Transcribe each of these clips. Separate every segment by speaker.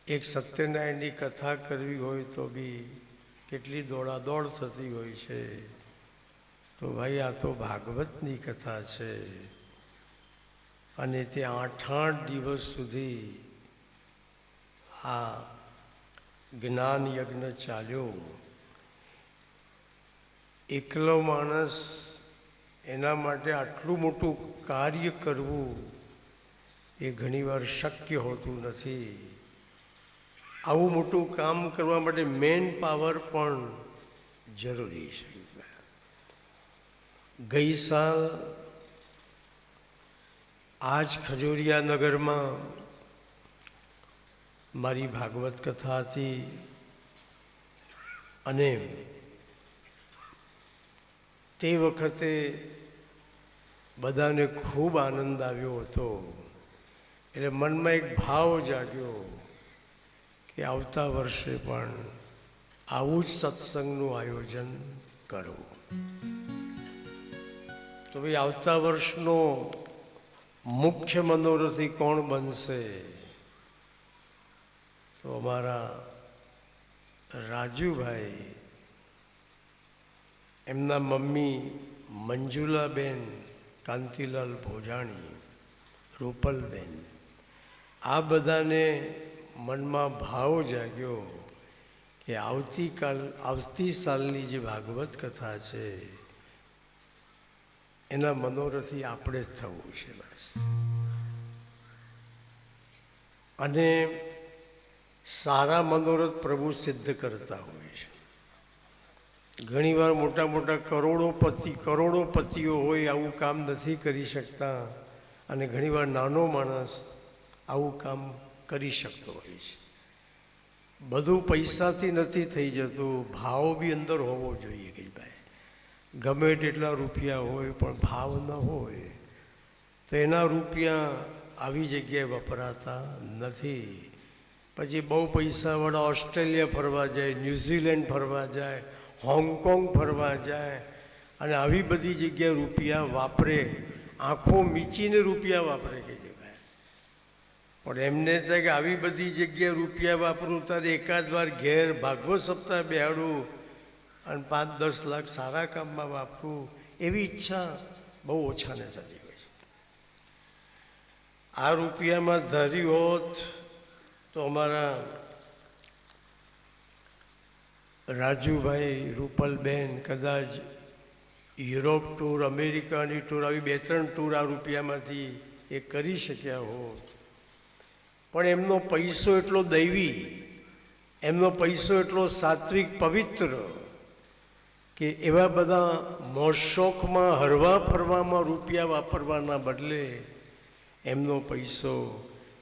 Speaker 1: એક સત્યનારાયણની કથા કરવી હોય તો બી કેટલી દોડાદોડ થતી હોય છે. તો ભાઈ આ તો ભાગવતની કથા છે અને તે 8 દિવસ સુધી આ જ્ઞાન યજ્ઞ ચાલ્યો. એકલો માણસ એના માટે આટલું મોટું કાર્ય કરવું એ ઘણીવાર શક્ય હોતું નથી. આવું મોટું કામ કરવા માટે મેન પાવર પણ જરૂરી છે. ગઈ સાલ આજ ખજોરિયા નગરમાં મારી ભાગવત કથા હતી અને તે વખતે બધાને ખૂબ આનંદ આવ્યો હતો. એટલે મનમાં એક ભાવ જાગ્યો કે આવતા વર્ષે પણ આવું જ સત્સંગનું આયોજન કરો. તો ભાઈ આવતા વર્ષનો મુખ્ય મનોરથી કોણ બનશે? તો અમારા રાજુભાઈ, એમના મમ્મી મંજુલાબેન કાંતિલાલ ભોજાણી, રૂપલબેન, આ બધાને મનમાં ભાવ જાગ્યો કે આવતી સાલની જે ભાગવત કથા છે એના મનોરથી આપણે જ થવું છે બસ. અને સારા મનોરથ પ્રભુ સિદ્ધ કરતા હોય છે. ઘણીવાર મોટા મોટા કરોડોપતિઓ હોય આવું કામ નથી કરી શકતા અને ઘણીવાર નાનો માણસ આવું કામ કરી શકતો હોય છે. બધું પૈસાથી નથી થઈ જતું, ભાવ બી અંદર હોવો જોઈએ કે ભાઈ ગમે તેટલા રૂપિયા હોય પણ ભાવ ન હોય તો એના રૂપિયા આવી જગ્યાએ વપરાતા નથી. પછી બહુ પૈસાવાળા ઓસ્ટ્રેલિયા ફરવા જાય, ન્યૂઝીલેન્ડ ફરવા જાય, હોંગકોંગ ફરવા જાય અને આવી બધી જગ્યાએ રૂપિયા વાપરે, આંખો મીચીને રૂપિયા વાપરે કે જે ભાઈ. પણ એમને થાય કે આવી બધી જગ્યાએ રૂપિયા વાપરું ત્યારે એકાદ વાર ઘેર ભાગવત સપ્તાહ બેહાડું અને 5-10 લાખ સારા કામમાં વાપરું, એવી ઈચ્છા બહુ ઓછાને થતી હોય છે. આ રૂપિયામાં ધારી હોત તો અમારા રાજુભાઈ, રૂપલબેન કદાચ યુરોપ ટૂર, અમેરિકાની ટૂર, આવી 2-3 ટૂર આ રૂપિયામાંથી એ કરી શક્યા હોત. પણ એમનો પૈસો એટલો દૈવી, એમનો પૈસો એટલો સાત્વિક, પવિત્ર કે એવા બધા મોજશોખમાં, હરવા ફરવામાં રૂપિયા વાપરવાના બદલે એમનો પૈસો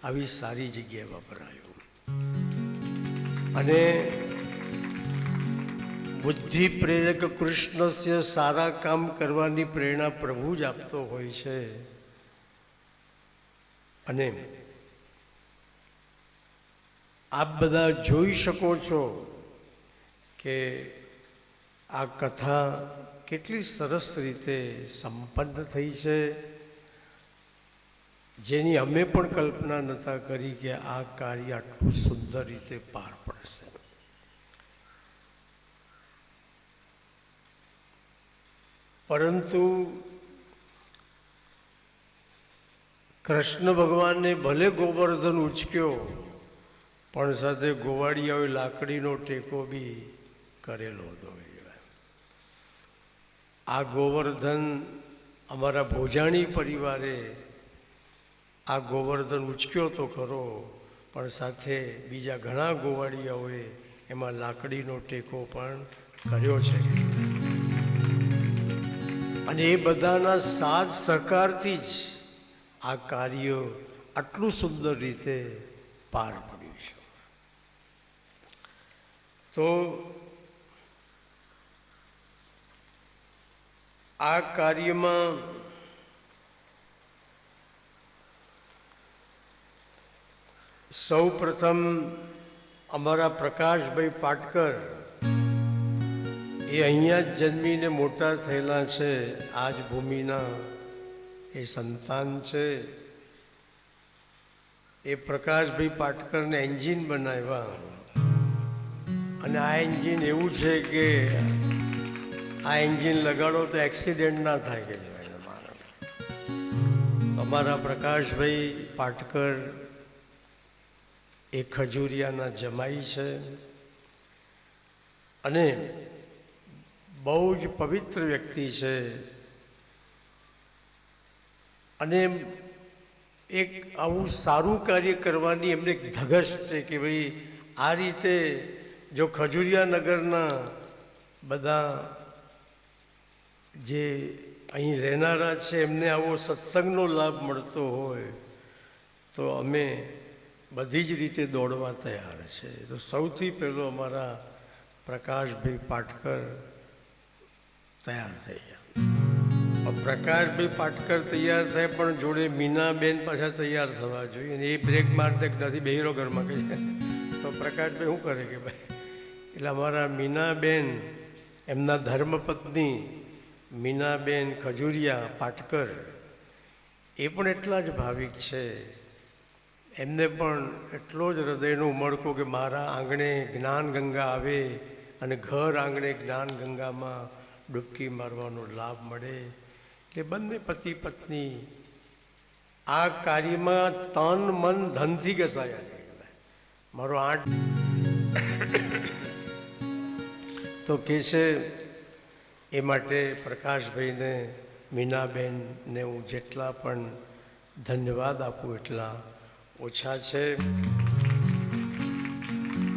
Speaker 1: આવી સારી જગ્યાએ વપરાયો. અને બુદ્ધિ પ્રેરક કૃષ્ણસ્ય, સારા કામ કરવાની પ્રેરણા પ્રભુ જ આપતો હોય છે. અને આપ બધા જોઈ શકો છો કે આ કથા કેટલી સરસ રીતે સંપન્ન થઈ છે, જેની અમે પણ કલ્પના નહોતા કરી કે આ કાર્ય આટલું સુંદર રીતે પાર પડશે. પરંતુ કૃષ્ણ ભગવાનને ભલે ગોવર્ધન ઉચક્યો પણ સાથે ગોવાળિયાઓએ લાકડીનો ટેકો બી કરેલો હતો. આ ગોવર્ધન અમારા ભોજાણી પરિવારે આ ગોવર્ધન ઉચક્યો તો ખરો, પણ સાથે બીજા ઘણા ગોવાળિયાઓએ એમાં લાકડીનો ટેકો પણ કર્યો છે. અને એ બધાના સાથ સહકારથી જ આ કાર્ય આટલું સુંદર રીતે પાર પડ્યું છે. તો આ કાર્યમાં સૌ પ્રથમ અમારા પ્રકાશભાઈ પાટકર, એ અહીંયા જ જન્મીને મોટા થયેલા છે, આ જ ભૂમિના એ સંતાન છે. એ પ્રકાશભાઈ પાટકરને એન્જિન બનાવ્યા, અને આ એન્જિન એવું છે કે આ એન્જિન લગાડો તો એક્સિડન્ટ ના થાય કે અમારા પ્રકાશભાઈ પાટકર એ ખજૂરિયાના જમાઈ છે અને બહુ જ પવિત્ર વ્યક્તિ છે. અને એક આવું સારું કાર્ય કરવાની એમને એક ધગશ છે કે ભાઈ આ રીતે જો ખજૂરિયા નગરના બધા જે અહીં રહેનારા છે એમને આવો સત્સંગનો લાભ મળતો હોય તો અમે બધી જ રીતે દોડવા તૈયાર છે. તો સૌથી પહેલો અમારા પ્રકાશભાઈ પાટકર તૈયાર થઈ ગયા. પ્રકાશભાઈ પાટકર તૈયાર થાય પણ જોડે મીનાબેન પાછા તૈયાર થવા જોઈએ, અને એ બ્રેક મારતા નથી બેહીરો ઘરમાં કહી તો પ્રકાશભાઈ શું કરે કે ભાઈ, એટલે અમારા મીનાબેન એમના ધર્મપત્ની મીનાબેન ખજૂરિયા પાટકર એ પણ એટલા જ ભાવિક છે. એમને પણ એટલો જ હૃદયનો ઉમળકો કે મારા આંગણે જ્ઞાન ગંગા આવે અને ઘર આંગણે જ્ઞાન ગંગામાં ડૂબકી મારવાનો લાભ મળે. એટલે બંને પતિ પત્ની આ કાર્યમાં તન મન ધનથી ઘસાયા છે. મારો 8 તો કે છે એ માટે પ્રકાશભાઈને મીનાબેનને હું જેટલા પણ ધન્યવાદ આપું એટલા ઓછા છે.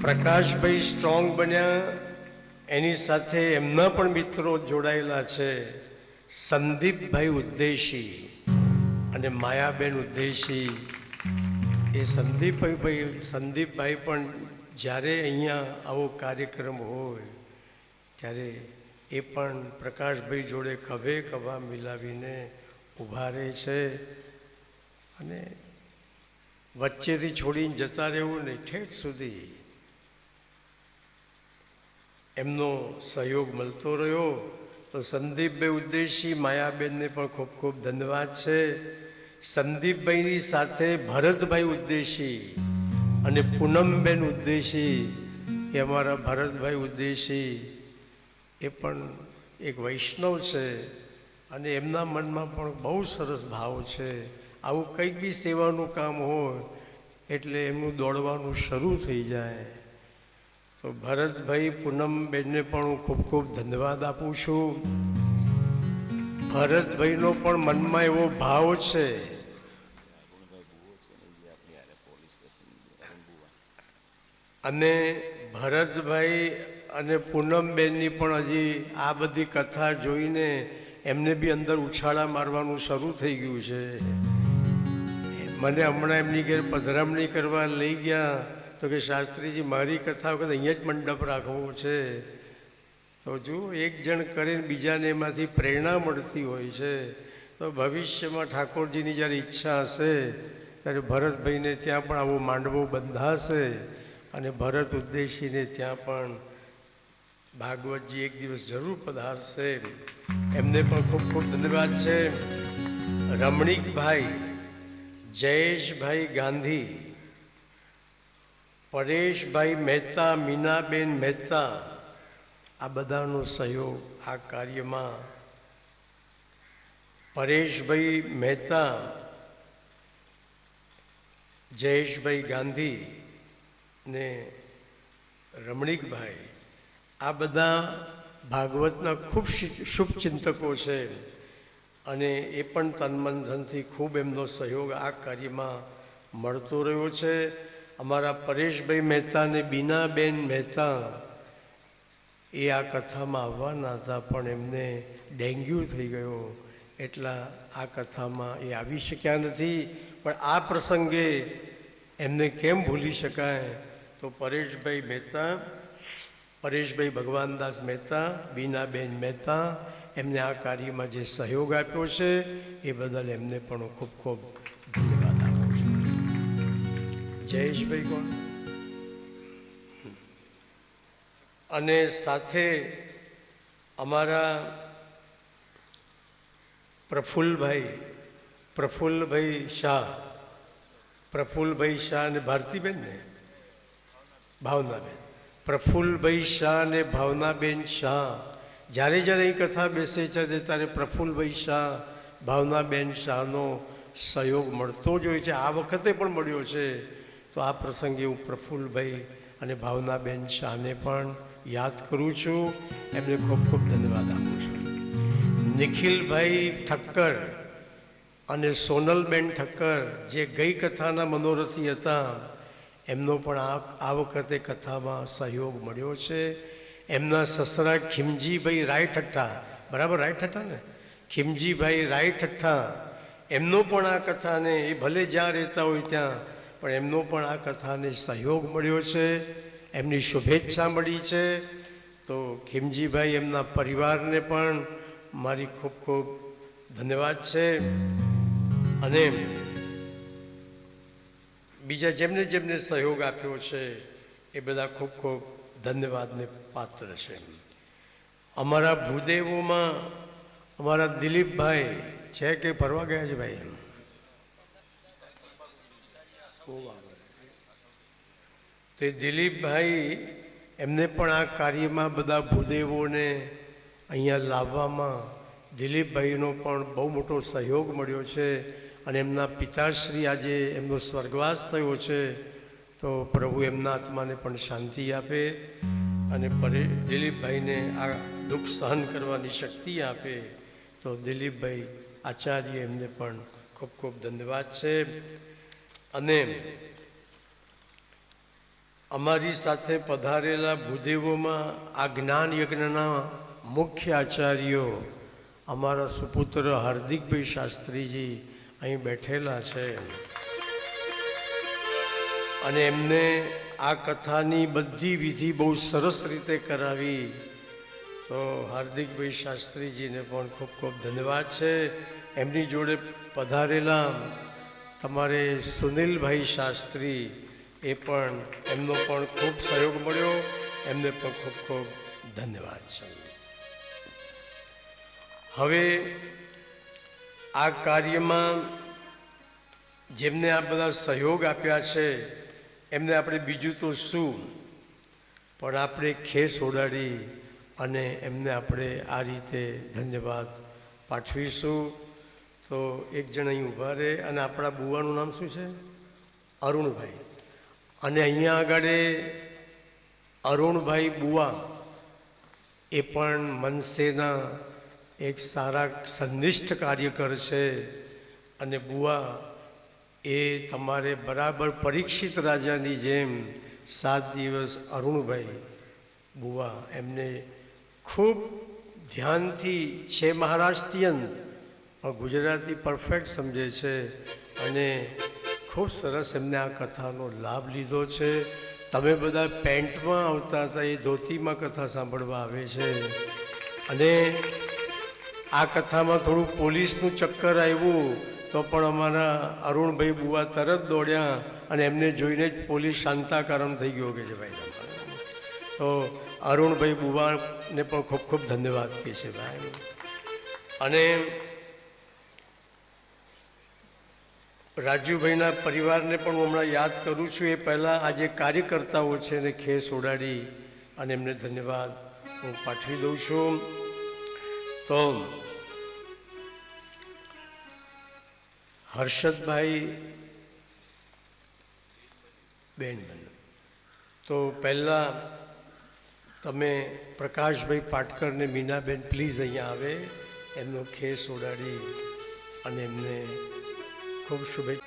Speaker 1: પ્રકાશભાઈ સ્ટ્રોંગ બન્યા, એની સાથે એમના પણ મિત્રો જોડાયેલા છે. સંદીપભાઈ ઉદ્દેશી અને માયાબેન ઉદ્દેશી. એ સંદીપભાઈ પણ જ્યારે અહીંયા આવો કાર્યક્રમ હોય ત્યારે એ પણ પ્રકાશભાઈ જોડે ખભે ખભા મિલાવીને ઊભા રહે છે. અને વચ્ચેથી છોડીને જતા રહેવું નહીં, ઠેઠ સુધી એમનો સહયોગ મળતો રહ્યો. તો સંદીપભાઈ ઉદ્દેશી માયાબેનને પણ ખૂબ ખૂબ ધન્યવાદ છે. સંદીપભાઈની સાથે ભરતભાઈ ઉદ્દેશી અને પૂનમબેન ઉદ્દેશી, એ અમારા ભરતભાઈ ઉદ્દેશી એ પણ એક વૈષ્ણવ છે અને એમના મનમાં પણ બહુ સરસ ભાવ છે. આવું કંઈક બી સેવાનું કામ હોય એટલે એમનું દોડવાનું શરૂ થઈ જાય. તો ભરતભાઈ પૂનમબેનને પણ હું ખૂબ ખૂબ ધન્યવાદ આપું છું. ભરતભાઈનો પણ મનમાં એવો ભાવ છે અને ભરતભાઈ અને પૂનમબેનની પણ હજી આ બધી કથા જોઈને એમને બી અંદર ઉછાળા મારવાનું શરૂ થઈ ગયું છે. મને હમણાં એમની ઘેર પધરામણી કરવા લઈ ગયા તો કે શાસ્ત્રીજી મારી કથા વખત અહીંયા જ મંડપ રાખવો છે. તો જો એક જણ કરીને બીજાને એમાંથી પ્રેરણા મળતી હોય છે. તો ભવિષ્યમાં ઠાકોરજીની જ્યારે ઈચ્છા હશે ત્યારે ભરતભાઈને ત્યાં પણ આવો માંડવો બંધાશે અને ભરત ઉદ્દેશીને ત્યાં પણ ભાગવતજી એક દિવસ જરૂર પધારશે. એમને પણ ખૂબ ખૂબ ધન્યવાદ છે. રમણીકભાઈ, જયેશભાઈ ગાંધી, પરેશભાઈ મહેતા, મીનાબેન મહેતા, આ બધાનો સહયોગ આ કાર્યમાં. પરેશભાઈ મહેતા, જયેશભાઈ ગાંધી ને રમણીકભાઈ, આ બધા ભાગવતના ખૂબ શુભચિંતકો છે અને એ પણ તનમન ધનથી ખૂબ એમનો સહયોગ આ કાર્યમાં મળતો રહ્યો છે. અમારા પરેશભાઈ મહેતા અને બીનાબેન મહેતા એ આ કથામાં આવવાના હતા પણ એમને ડેન્ગ્યુ થઈ ગયો એટલા આ કથામાં એ આવી શક્યા નથી. પણ આ પ્રસંગે એમને કેમ ભૂલી શકાય? તો પરેશભાઈ મહેતા, પરેશભાઈ ભગવાનદાસ મહેતા, બીનાબેન મહેતા, એમને આ કાર્યમાં જે સહયોગ આપ્યો છે એ બદલ એમને પણ હું ખૂબ ખૂબ ધન્યવાદ આપું છું. જયેશભાઈ કોણ? અને સાથે અમારા પ્રફુલ્લભાઈ શાહ, પ્રફુલ્લભાઈ શાહ અને ભારતીબેન ને ભાવનાબેન, પ્રફુલ્લભાઈ શાહ અને ભાવનાબેન શાહ જ્યારે જ્યારે અહીં કથા બેસે છે ત્યારે પ્રફુલ્લભાઈ શાહ ભાવનાબેન શાહનો સહયોગ મળતો જ હોય છે. આ વખતે પણ મળ્યો છે. તો આ પ્રસંગે હું પ્રફુલ્લભાઈ અને ભાવનાબેન શાહને પણ યાદ કરું છું, એમને ખૂબ ખૂબ ધન્યવાદ આપું છું. નિખિલભાઈ ઠક્કર અને સોનલબેન ઠક્કર જે ગઈ કથાના મનોરથી હતા, એમનો પણ આ વખતે કથામાં સહયોગ મળ્યો છે. એમના સસરા ખીમજીભાઈ રાયઠઠ્ઠા, બરાબર રાયઠઠ્ઠા ને, ખીમજીભાઈ રાયઠઠ્ઠા, એમનો પણ આ કથાને, એ ભલે જ્યાં રહેતા હોય ત્યાં, પણ એમનો પણ આ કથાને સહયોગ મળ્યો છે, એમની શુભેચ્છા મળી છે. તો ખીમજીભાઈ એમના પરિવારને પણ મારી ખૂબ ખૂબ ધન્યવાદ છે. અને બીજા જેમને જેમને સહયોગ આપ્યો છે એ બધા ખૂબ ખૂબ ધન્યવાદને પાત્ર છે. અમારા ભૂદેવોમાં અમારા દિલીપભાઈ છે કે ફરવા ગયા છે ભાઈ? તે દિલીપભાઈ એમને પણ આ કાર્યમાં બધા ભૂદેવોને અહીંયા લાવવામાં દિલીપભાઈનો પણ બહુ મોટો સહયોગ મળ્યો છે. અને એમના પિતાશ્રી આજે એમનો સ્વર્ગવાસ થયો છે, તો પ્રભુ એમના આત્માને પણ શાંતિ આપે અને દિલીપભાઈને આ દુઃખ સહન કરવાની શક્તિ આપે. તો દિલીપભાઈ આચાર્ય એમને પણ ખૂબ ખૂબ ધન્યવાદ છે. અને અમારી સાથે પધારેલા ભૂદેવોમાં આ જ્ઞાન યજ્ઞના મુખ્ય આચાર્યો અમારા સુપુત્ર હાર્દિકભાઈ શાસ્ત્રીજી અહીં બેઠેલા છે. અને એમને આ કથાની બધી વિધિ બહુ સરસ રીતે કરાવી. તો હાર્દિકભાઈ શાસ્ત્રીજીને પણ ખૂબ ખૂબ ધન્યવાદ છે. એમની જોડે પધારેલા તમારે સુનિલભાઈ શાસ્ત્રી, એ પણ એમનો પણ ખૂબ સહયોગ મળ્યો, એમને પણ ખૂબ ખૂબ ધન્યવાદ છે. હવે આ કાર્યમાં જેમને આ બધા સહયોગ આપ્યા છે એમને આપણે બીજું તો શું, પણ આપણે ખેસ ઓડાડી અને એમને આપણે આ રીતે ધન્યવાદ પાઠવીશું. તો એક જણ અહીં ઊભા રહે. અને આપણા બુવાનું નામ શું છે? અરુણભાઈ. અને અહીંયા આગળ અરુણભાઈ બુવા એ પણ મનસેના એક સારા સંનિષ્ઠ કાર્યકર છે. અને બુવા એ તમારે બરાબર પરીક્ષિત રાજાની જેમ 7 દિવસ અરુણભાઈ બુવા એમને ખૂબ ધ્યાનથી છે, મહારાષ્ટ્રીયન પણ ગુજરાતી પરફેક્ટ સમજે છે. અને ખૂબ સરસ એમને આ કથાનો લાભ લીધો છે. તમે બધા પેન્ટમાં આવતા હતા, એ ધોતીમાં કથા સાંભળવા આવે છે. અને આ કથામાં થોડું પોલીસનું ચક્કર આવ્યું તો પણ અમારા અરુણભાઈ બુવા તરત દોડ્યા અને એમને જોઈને જ પોલીસ શાંતાકારમ થઈ ગયો કે છે ભાઈ. તો અરુણભાઈ બુવાને પણ ખૂબ ખૂબ ધન્યવાદ કહે છે ભાઈ. અને રાજુભાઈના પરિવારને પણ હું હમણાં યાદ કરું છું. એ પહેલાં આ જે કાર્યકર્તાઓ છે એને ખેસ ઓડાડી અને એમને ધન્યવાદ હું પાઠવી દઉં છું. તો હર્ષદભાઈ બેન, તો પહેલાં તમે પ્રકાશભાઈ પાટકર ને મીનાબેન પ્લીઝ અહીંયા આવે, એમનો ખેસ ઓડાડી અને એમને ખૂબ શુભેચ્છા.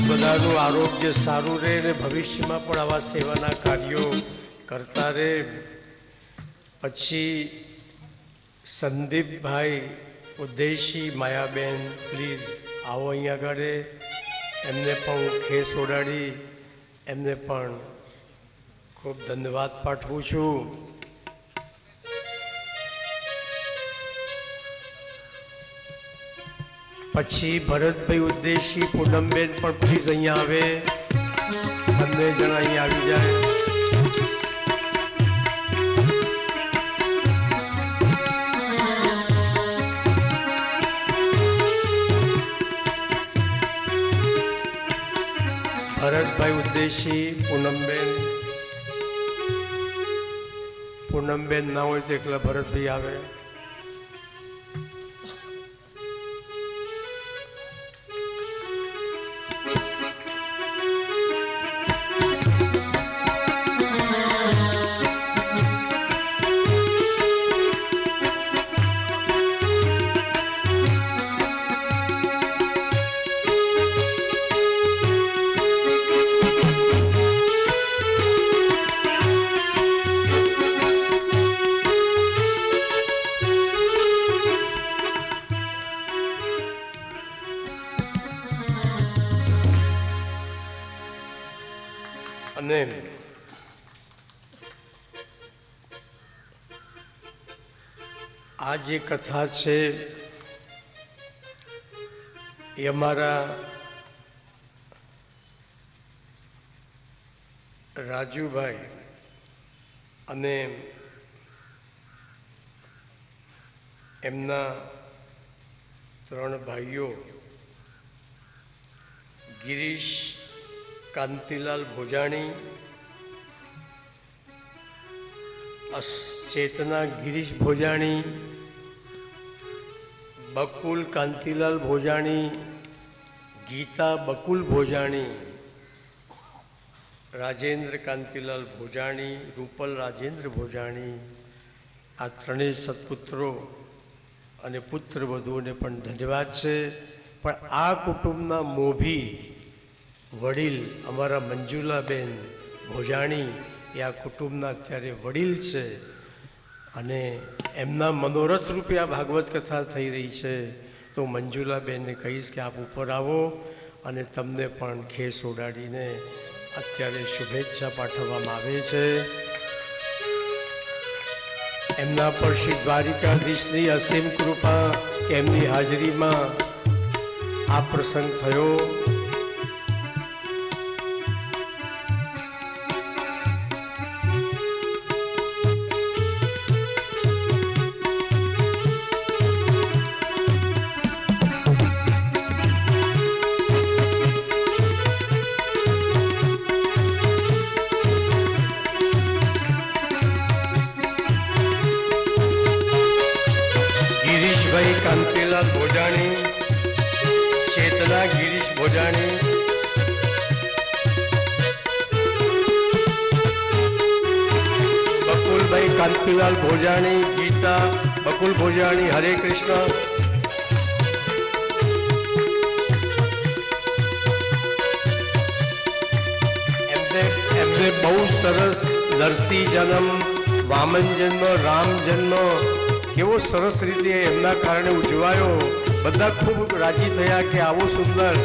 Speaker 1: બધાનું આરોગ્ય સારું રહે અને ભવિષ્યમાં પણ આવા સેવાના કાર્યો કરતા રહે. પછી સંદીપભાઈ ઉદ્દેશી, માયાબેન પ્લીઝ આવો અહીંયા આગળ. એમને પણ હું ખેસ ઓડાડી એમને પણ ખૂબ ધન્યવાદ પાઠવું છું. પછી ભરતભાઈ ઉદ્દેશી, પૂનમબેન પણ પ્લીઝ અહીંયા આવે, બંને જણા અહીંયા આવી જાય. ભરતભાઈ ઉદ્દેશી, પૂનમબેન ના હોય તો એકલા ભરતભાઈ આવે. અને આ જે કથા છે એ અમારા રાજુભાઈ અને એમના 3 ભાઈઓ ગિરીશ કાંતિલાલ ભોજાણી, ચેતના ગિરીશ ભોજાણી, બકુલ કાંતિલાલ ભોજાણી, ગીતા બકુલ ભોજાણી, રાજેન્દ્ર કાંતિલાલ ભોજાણી, રૂપલ રાજેન્દ્ર ભોજાણી, આ 3 સત્પુત્રો અને પુત્ર વધુઓને પણ ધન્યવાદ છે. પણ આ કુટુંબના મોભી વડીલ અમારા મંજુલાબેન ભોજાણી એ આ કુટુંબના અત્યારે વડીલ છે અને એમના મનોરથ રૂપે આ ભાગવત કથા થઈ રહી છે. તો મંજુલાબેનને કહીશ કે આપ ઉપર આવો અને તમને પણ ખેસ ઓડાડીને અત્યારે શુભેચ્છા પાઠવવામાં આવે છે. એમના પર શ્રી દ્વારિકાધીશની અસીમ કૃપા કે એમની હાજરીમાં આ પ્રસંગ થયો. કાંતિલાલ ભોજાણી, ચેતના ગિરીશ ભોજાણી, બકુલભાઈ કાંતિલાલ ભોજાણી, ગીતા બકુલ ભોજાણી, હરે કૃષ્ણ. એમને બહુ સરસ નરસિંહ જન્મ, વામન જન્મ, રામ જન્મ કેવો સરસ રીતે એમના કારણે ઉજવાયો. બધા ખૂબ રાજી થયા કે આવો સુંદર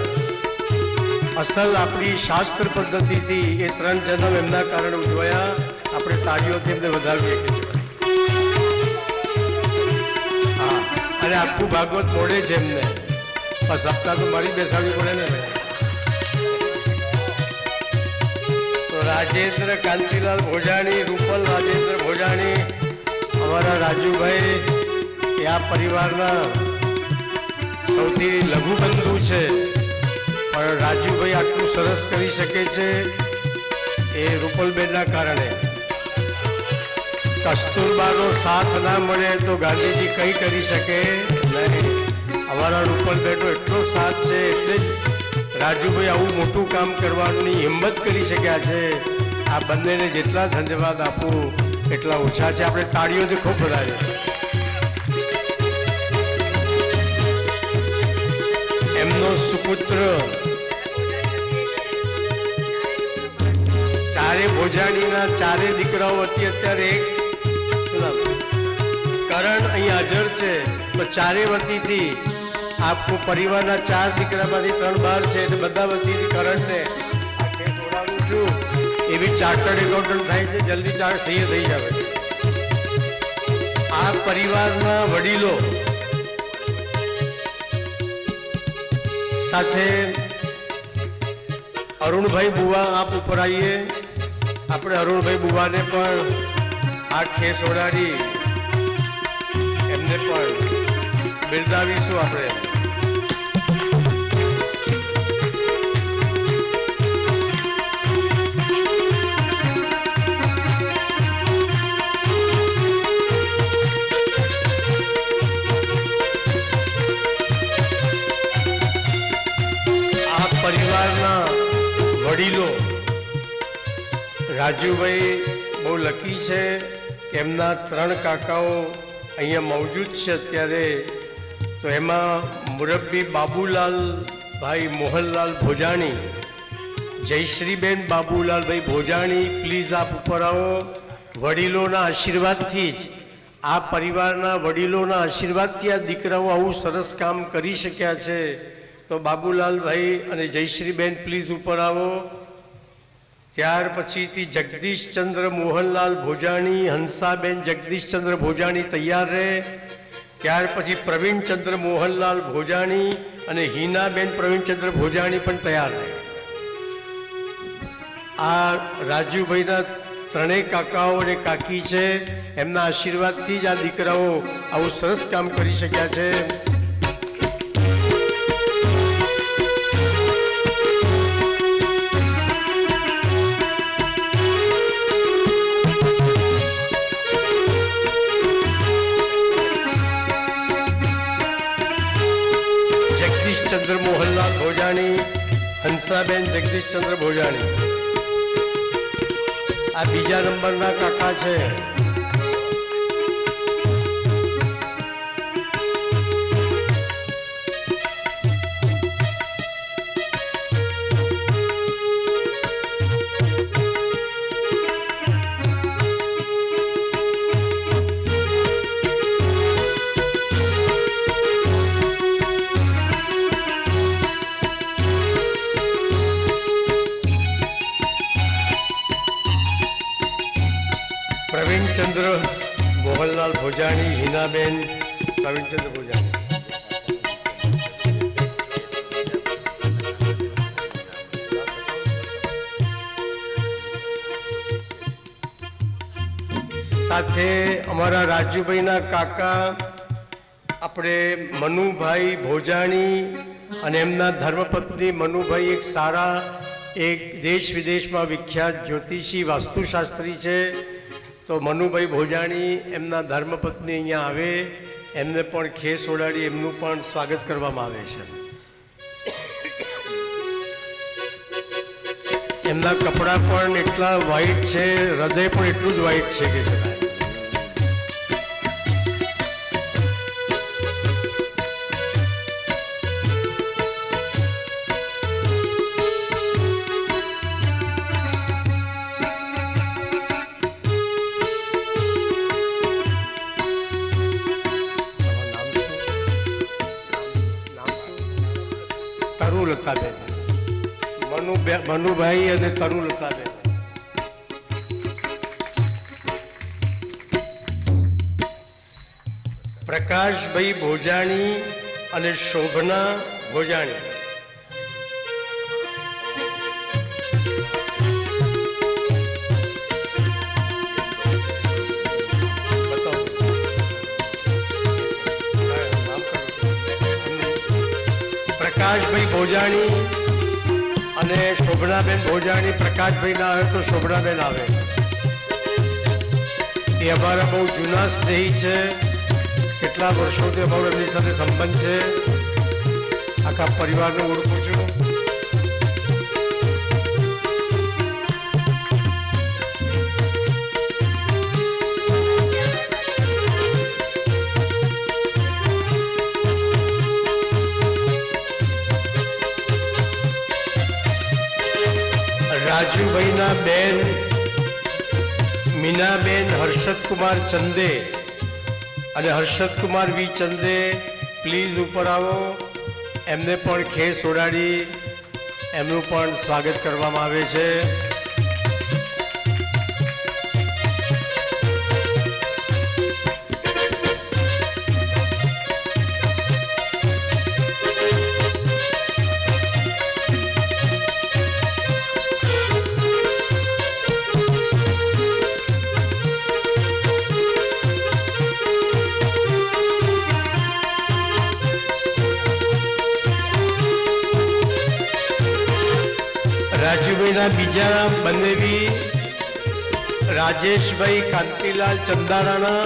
Speaker 1: અસલ આપણી શાસ્ત્ર પદ્ધતિથી એ 3 જન્મ એમના કારણે ઉજવાયા. આપણે તાળીઓથી એમને વધાવીએ. હા, અને આખું ભાગવત મોડે છે એમને. સપ્તાહ તો મારી બેસાડવી પડે ને. તો રાજેન્દ્ર કાંતિલાલ ભોજાણી, રૂપલ રાજેન્દ્ર ભોજાણી, અમારા રાજુભાઈ એ આ પરિવારના સૌથી લઘુ બંધુ છે, પણ રાજુભાઈ આટલું સરસ કરી શકે છે એ રૂપલબેનના કારણે. કસ્તુરબાનો સાથ ના મળે તો ગાંધીજી કંઈ કરી શકે નહીં. અમારા રૂપલબેનનો એટલો સાથ છે એટલે જ રાજુભાઈ આવું મોટું કામ કરવાની હિંમત કરી શક્યા છે. આ બંનેને જેટલા ધન્યવાદ આપું એટલા ઓછા છે. આપણે તાળીઓથી ખૂબ વધારે. એમનો સુપુત્ર ચારે ભોજાણીના 4 દીકરાઓ હતી. અત્યારે એક કરણ અહીં હાજર છે તો 4 વતીથી આપકો પરિવારના 4 દીકરામાંથી 3 બહાર છે એટલે બધા વતીથી કરંટને આ કેસ ઓળાવું છું. એવી ચાર્ટર્ડ એકાઉન્ટન્ટ થાય છે, જલ્દી ચાર્જ થઈ જાવે. આ પરિવારના વડીલો સાથે અરુણભાઈ બુવા આપ ઉપર આવીએ. આપણે અરુણભાઈ બુવાને પણ આ કેસ ઓળાડી એમને પણ બિરદાવીશું. આપણે આ પરિવારના વડીલો રાજુભાઈ બહુ લકી છે કે એમના 3 કાકાઓ અહીંયા મોજૂદ છે અત્યારે. તો એમાં મુરબ્બી બાબુલાલ ભાઈ મોહનલાલ ભોજાણી, જયશ્રીબેન બાબુલાલભાઈ ભોજાણી, પ્લીઝ આપ ઉપર આવો. વડીલોના આશીર્વાદથી જ આ પરિવારના વડીલોના આશીર્વાદથી આ દીકરાઓ આવું સરસ કામ કરી શક્યા છે. તો બાબુલાલભાઈ અને જયશ્રીબેન પ્લીઝ ઉપર આવો. ત્યાર પછીથી જગદીશચંદ્ર મોહનલાલ ભોજાણી, હંસાબેન જગદીશચંદ્ર ભોજાણી તૈયાર રહે. ત્યાર પછી પ્રવીણચંદ્ર મોહનલાલ ભોજાણી અને હિનાબેન પ્રવીણચંદ્ર ભોજાણી પણ તૈયાર રહે. આ રાજુભાઈના 3 કાકાઓ અને કાકી છે, એમના આશીર્વાદથી જ આ દીકરાઓ આવું સરસ કામ કરી શક્યા છે. જગદીશચંદ્ર મોહનલાલ ભોજાણી, હંસાબેન જગદીશચંદ્ર ભોજાણી આ બીજા નંબરના કાકા છે. પ્રવીણચંદ્ર મોહનલાલ ભોજાણી, હિનાબેન પ્રવીણચંદ્ર ભોજાણી. સાથે અમારા રાજુભાઈના કાકા આપણે મનુભાઈ ભોજાણી અને એમના ધર્મપત્ની મનુભાઈ એક સારા, એક દેશ વિદેશમાં વિખ્યાત જ્યોતિષી વાસ્તુશાસ્ત્રી છે. તો મનુભાઈ ભોજાણી એમના ધર્મપત્ની અહીંયા આવે, એમને પણ ખેસ ઓડાડી એમનું પણ સ્વાગત કરવામાં આવે છે. એમના કપડાં પણ એટલા વ્હાઈટ છે, હૃદય પણ એટલું જ વ્હાઈટ છે કે છે. તરુલતાબેન, મનુભાઈ અને તરુલતાબેન. પ્રકાશભાઈ ભોજાણી અને શોભના ભોજાણી. પ્રકાશભાઈ ભોજાણી અને શોભનાબેન ભોજાણી. પ્રકાશભાઈ ના આવે તો શોભનાબેન આવે. એ અમારા બહુ જૂના સ્નેહી છે, કેટલા વર્ષોથી અમારો એમની સાથે સંબંધ છે. આખા પરિવારને ઓળખું છું. રાજુભાઈના બેન મીનાબેન હર્ષદકુમાર ચંદે અને હર્ષદકુમાર વી ચંદે પ્લીઝ ઉપર આવો. એમને પણ ખેસ ઓઢાડી એમનું પણ સ્વાગત કરવામાં આવે છે. રાજુભાઈના બીજા બંનેવી રાજેશભાઈ કાંતિલાલ ચંદારાણા,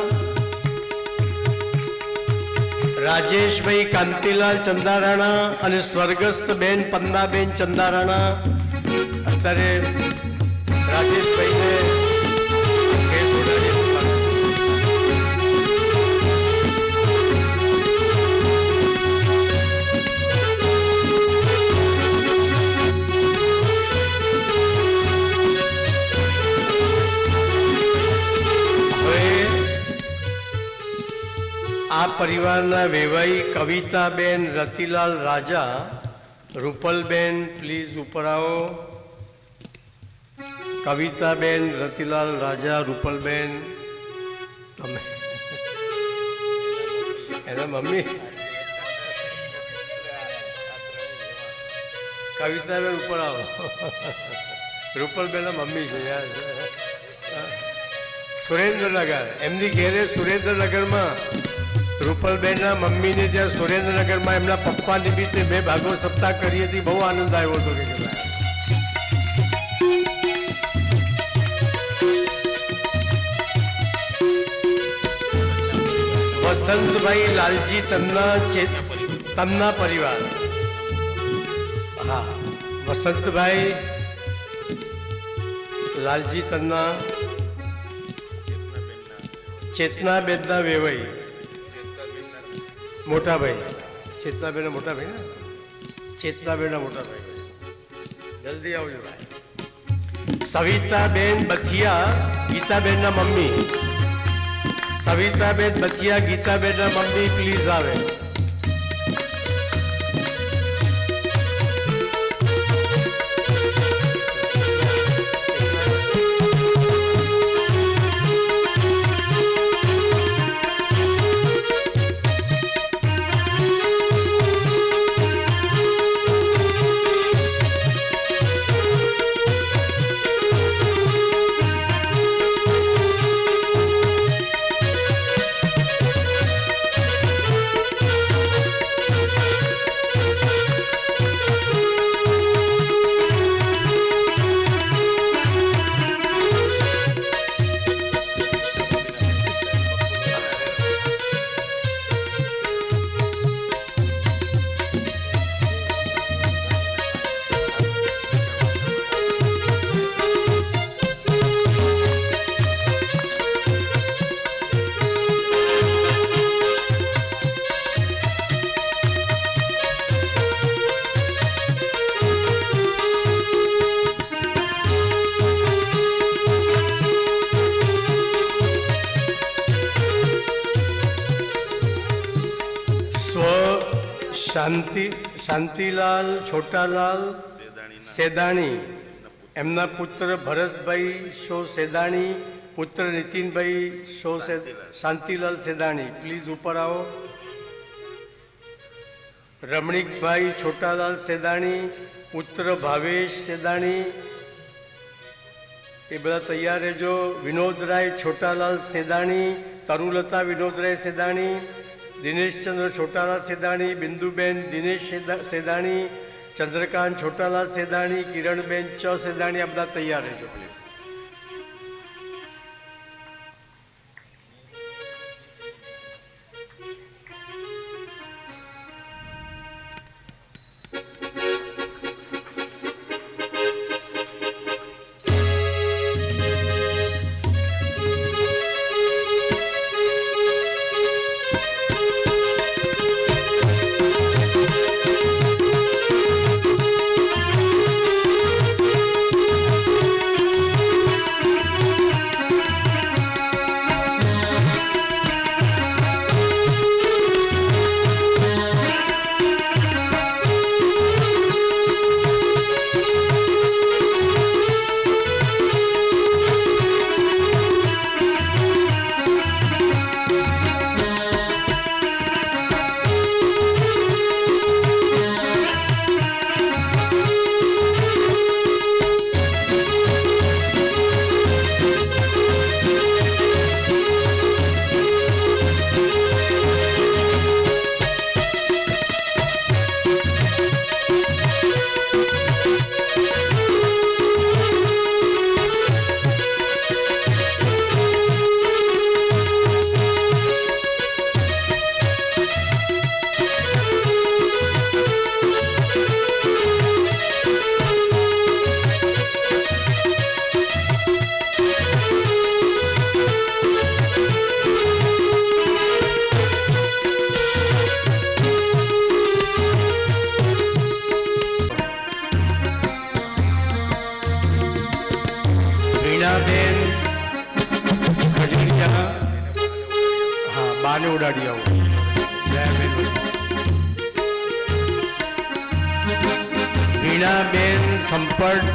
Speaker 1: રાજેશભાઈ કાંતિલાલ ચંદારાણા અને સ્વર્ગસ્થ બેન પન્નાબેન ચંદારાણા. અત્યારે રાજેશભાઈને આ પરિવારના વેવાઈ કવિતાબેન રતિલાલ રાજા, રૂપલબેન પ્લીઝ ઉપર આવો. કવિતાબેન રતિલાલ રાજા, રૂપલબેન તમે એના મમ્મી કવિતાબેન ઉપર આવો. રૂપલબેનના મમ્મી છે યાર. સુરેન્દ્રનગર એમની ઘેરે સુરેન્દ્રનગરમાં રૂપલબેનના મમ્મીને ત્યાં સુરેન્દ્રનગરમાં એમના પપ્પા નિમિત્તે મેં ભાગવત સપ્તાહ કરી હતી. બહુ આનંદ આવ્યો હતો કે વસંતભાઈ લાલજી તમના પરિવાર. હા, વસંતભાઈ લાલજી તન્ના, ચેતનાબેનના વેવાઈ મોટા ભાઈ, ચેતનાબેનના મોટા ભાઈ ને, ચેતનાબેનના મોટા ભાઈ, જલ્દી આવજો ભાઈ. સવિતાબેન બથિયા, ગીતાબેનના મમ્મી. સવિતાબેન બથિયા, ગીતાબેનના મમ્મી પ્લીઝ આવે. શાંતિલાલ છોટાલાલ સેદાણી, એમના પુત્ર ભરતભાઈ શો સેદાણી, પુત્ર નીતિનભાઈ શો શાંતિલાલ સેદાણી પ્લીઝ ઉપર આવો. રમણીકભાઈ છોટાલાલ સેદાણી, પુત્ર ભાવેશ સેદાણી, એ બધા તૈયાર રહેજો. વિનોદરાય છોટાલાલ સેદાણી, તરુલતા વિનોદરાય સેદાણી, દિનેશચંદ્ર છોટાલાલ સેદાણી, બિંદુબેન દિનેશ સેદાણી, ચંદ્રકાંત છોટાલાલ સેદાણી, કિરણબેન ચ સેદાણી, આ બધા તૈયાર રહેજો પ્લીઝ. વીણાબેન ખજુરિયા, હા બાને ઉડાડી આવું. વીણાબેન સંપર્ક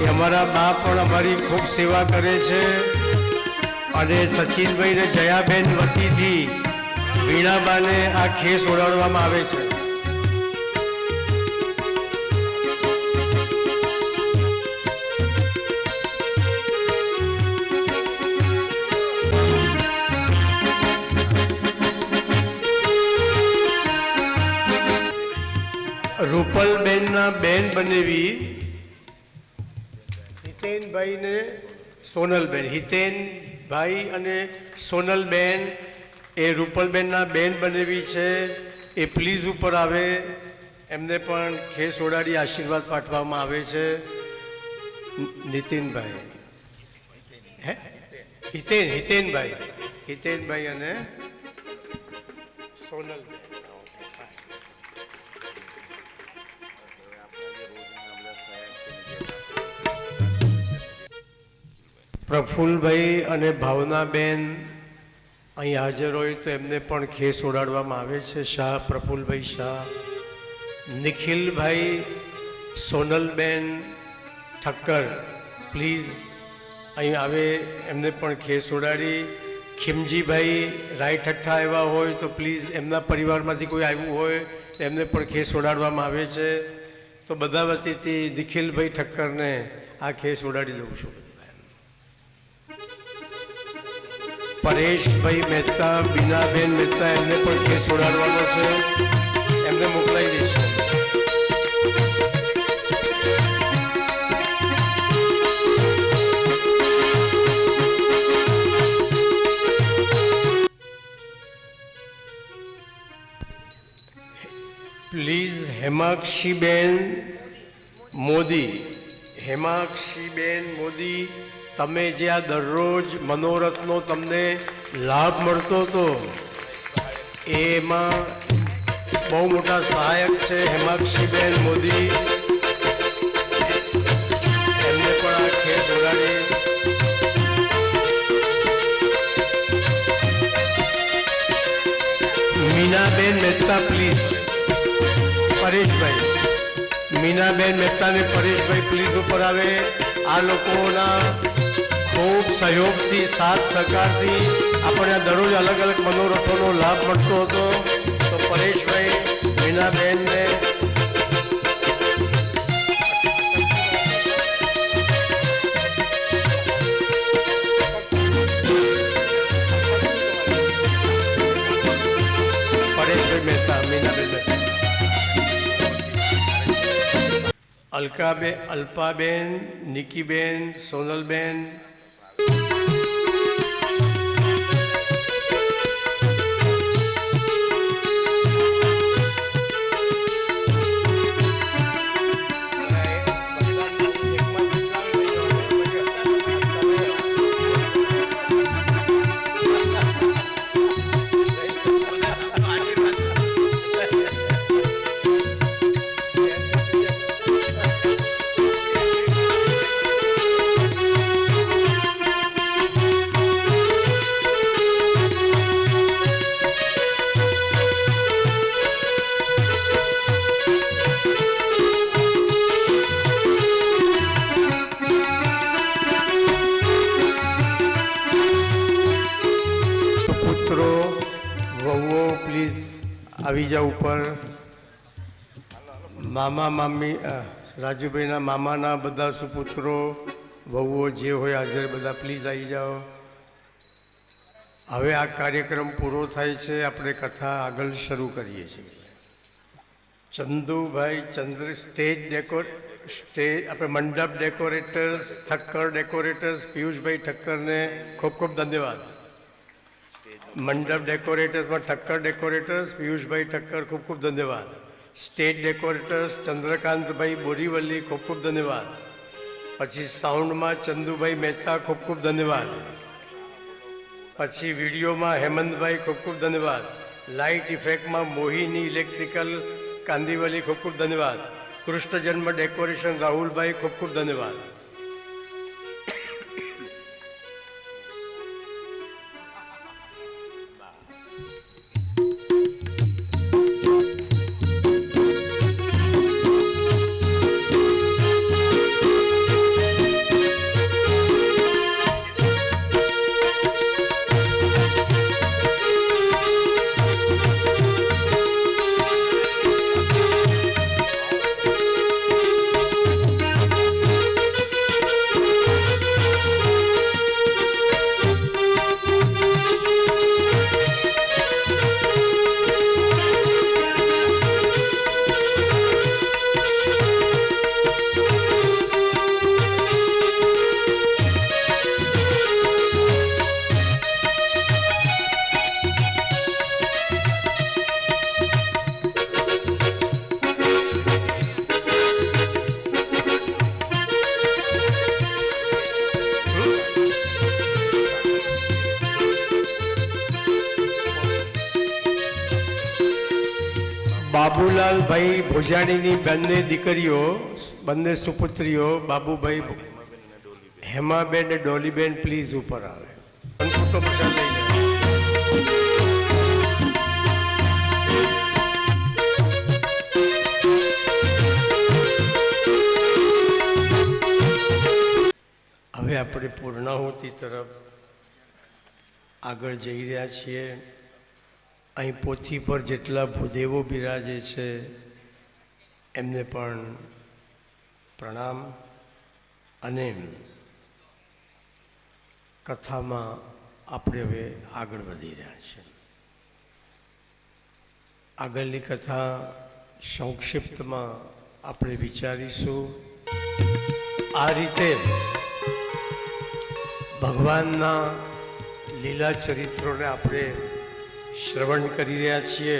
Speaker 1: એ અમારા બા પણ અમારી ખૂબ સેવા કરે છે. અને સચિનભાઈ ને જયાબેન વતીથી વીણાબાને આ ખેસ ઓડાડવામાં આવે છે. રૂપલબેનના બેન બનેવી હિતેનભાઈ ને સોનલબેન, હિતેનભાઈ અને સોનલબેન એ રૂપલબેનના બેન બનેવી છે. એ પ્લીઝ ઉપર આવે, એમને પણ ખેસ ઓડાડી આશીર્વાદ પાઠવવામાં આવે છે. નીતિનભાઈ હે હિતેનભાઈ અને સોનલબેન. પ્રફુલભાઈ અને ભાવનાબેન અહીં હાજર હોય તો એમને પણ ખેસ ઓડાડવામાં આવે છે. શાહ પ્રફુલભાઈ શાહ. નિખિલભાઈ સોનલબેન ઠક્કર પ્લીઝ અહીં આવે, એમને પણ ખેસ ઓડાડી. ખીમજીભાઈ રાય ઠઠ્ઠા આવ્યા હોય તો પ્લીઝ એમના પરિવારમાંથી કોઈ આવ્યું હોય તો એમને પણ ખેસ ઓડાડવામાં આવે છે. તો બધા વતીથી નિખિલભાઈ ઠક્કરને આ ખેસ ઓડાડી દઉં છું. પરેશભાઈ મહેતા, બીનાબેન મહેતા એમને પણ ખેસ ઓડાડવાનો છે, એમને મોકલાઈ દઈશું. પ્લીઝ હેમાક્ષીબેન મોદી, હેમાક્ષીબેન મોદી, તમે જે આ દરરોજ મનોરથનો તમને લાભ મળતો હતો એમાં બહુ મોટા સહાયક છે હેમાક્ષીબેન મોદી. એમને પણ આ ખેસ ઓડાડી. મીનાબેન મહેતા પ્લીઝ, પરેશભાઈ, મીનાબેન મહેતાને પરેશભાઈ પ્લીઝ ઉપર આવે. આ લોકોના ખૂબ સહયોગથી, સાથ સહકારથી આપણને દરરોજ અલગ અલગ મનોરથોનો લાભ મળતો હતો. તો પરેશભાઈ, મીનાબેનને પરેશભાઈ મહેતા, મીનાબેન મહેતા. અલ્પાબેન, નિકીબેન, સોનલબેન, આવી જાઓ ઉપર. મામા મામી, રાજુભાઈના મામાના બધા સુપુત્રો વહુઓ જે હોય હાજર બધા પ્લીઝ આવી જાઓ. હવે આ કાર્યક્રમ પૂરો થાય છે, આપણે કથા આગળ શરૂ કરીએ છીએ. ચંદુભાઈ સ્ટેજ આપણે મંડપ ડેકોરેટર્સ, ઠક્કર ડેકોરેટર્સ, પિયુષભાઈ ઠક્કરને ખૂબ ખૂબ ધન્યવાદ. મંડપ ડેકોરેટર્સમાં ઠક્કર ડેકોરેટર્સ, પિયુષભાઈ ઠક્કર ખૂબ ખૂબ ધન્યવાદ. સ્ટેજ ડેકોરેટર્સ ચંદ્રકાંતભાઈ બોરીવલ્લી ખૂબ ખૂબ ધન્યવાદ. પછી સાઉન્ડમાં ચંદુભાઈ મહેતા ખૂબ ખૂબ ધન્યવાદ. પછી વિડીયોમાં હેમંતભાઈ ખૂબ ખૂબ ધન્યવાદ. લાઇટ ઇફેક્ટમાં મોહિની ઇલેક્ટ્રિકલ કાંદીવલી ખૂબ ખૂબ ધન્યવાદ. કૃષ્ણ જન્મ ડેકોરેશન રાહુલભાઈ ખૂબ ખૂબ ધન્યવાદ. બાબુલાલ ભાઈ ભોજાણીની બંને દીકરીઓ, બંને સુપુત્રીઓ, બાબુભાઈ હેમાબેન અને ડોલીબેન પ્લીઝ ઉપર આવે. ફોટો બધા લઈ લે. હવે આપણે પૂર્ણાહુતિ તરફ આગળ જઈ રહ્યા છીએ. અહીં પોથી પર જેટલા ભૂદેવો બિરાજે છે એમને પણ પ્રણામ. અને કથામાં આપણે હવે આગળ વધી રહ્યા છીએ. આગળની કથા સંક્ષિપ્તમાં આપણે વિચારીશું. આ રીતે ભગવાનના લીલા ચરિત્રોને આપણે શ્રવણ કરી રહ્યા છીએ.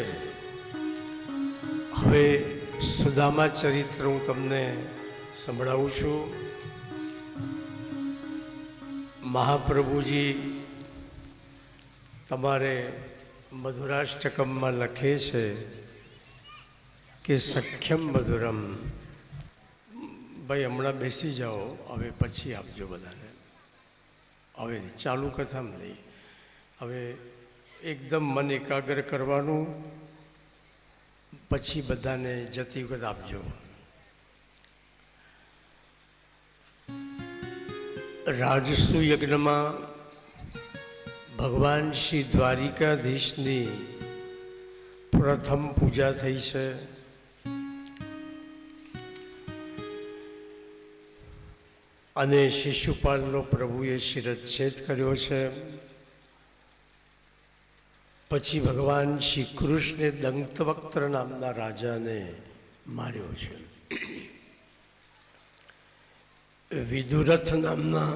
Speaker 1: હવે સુદામા ચરિત્ર હું તમને સંભળાવું છું. મહાપ્રભુજી તમારે મધુરાષ્ટકમમાં લખે છે કે સખ્યમ મધુરમ. ભાઈ હમણાં બેસી જાઓ, હવે પછી આપજો બધાને. હવે ચાલુ કથામાં નહીં, હવે એકદમ મન એકાગ્ર કરવાનું, પછી બધાને જતી વખત આપજો. રાજસુ યજ્ઞમાં ભગવાન શ્રી દ્વારિકાધીશની પ્રથમ પૂજા થઈ છે. અને શિશુપાલનો પ્રભુએ શિરચ્છેદ કર્યો છે. પછી ભગવાન શ્રી કૃષ્ણે દંતવક્ત્ર નામના રાજાને માર્યો છે. વિદુરથ નામના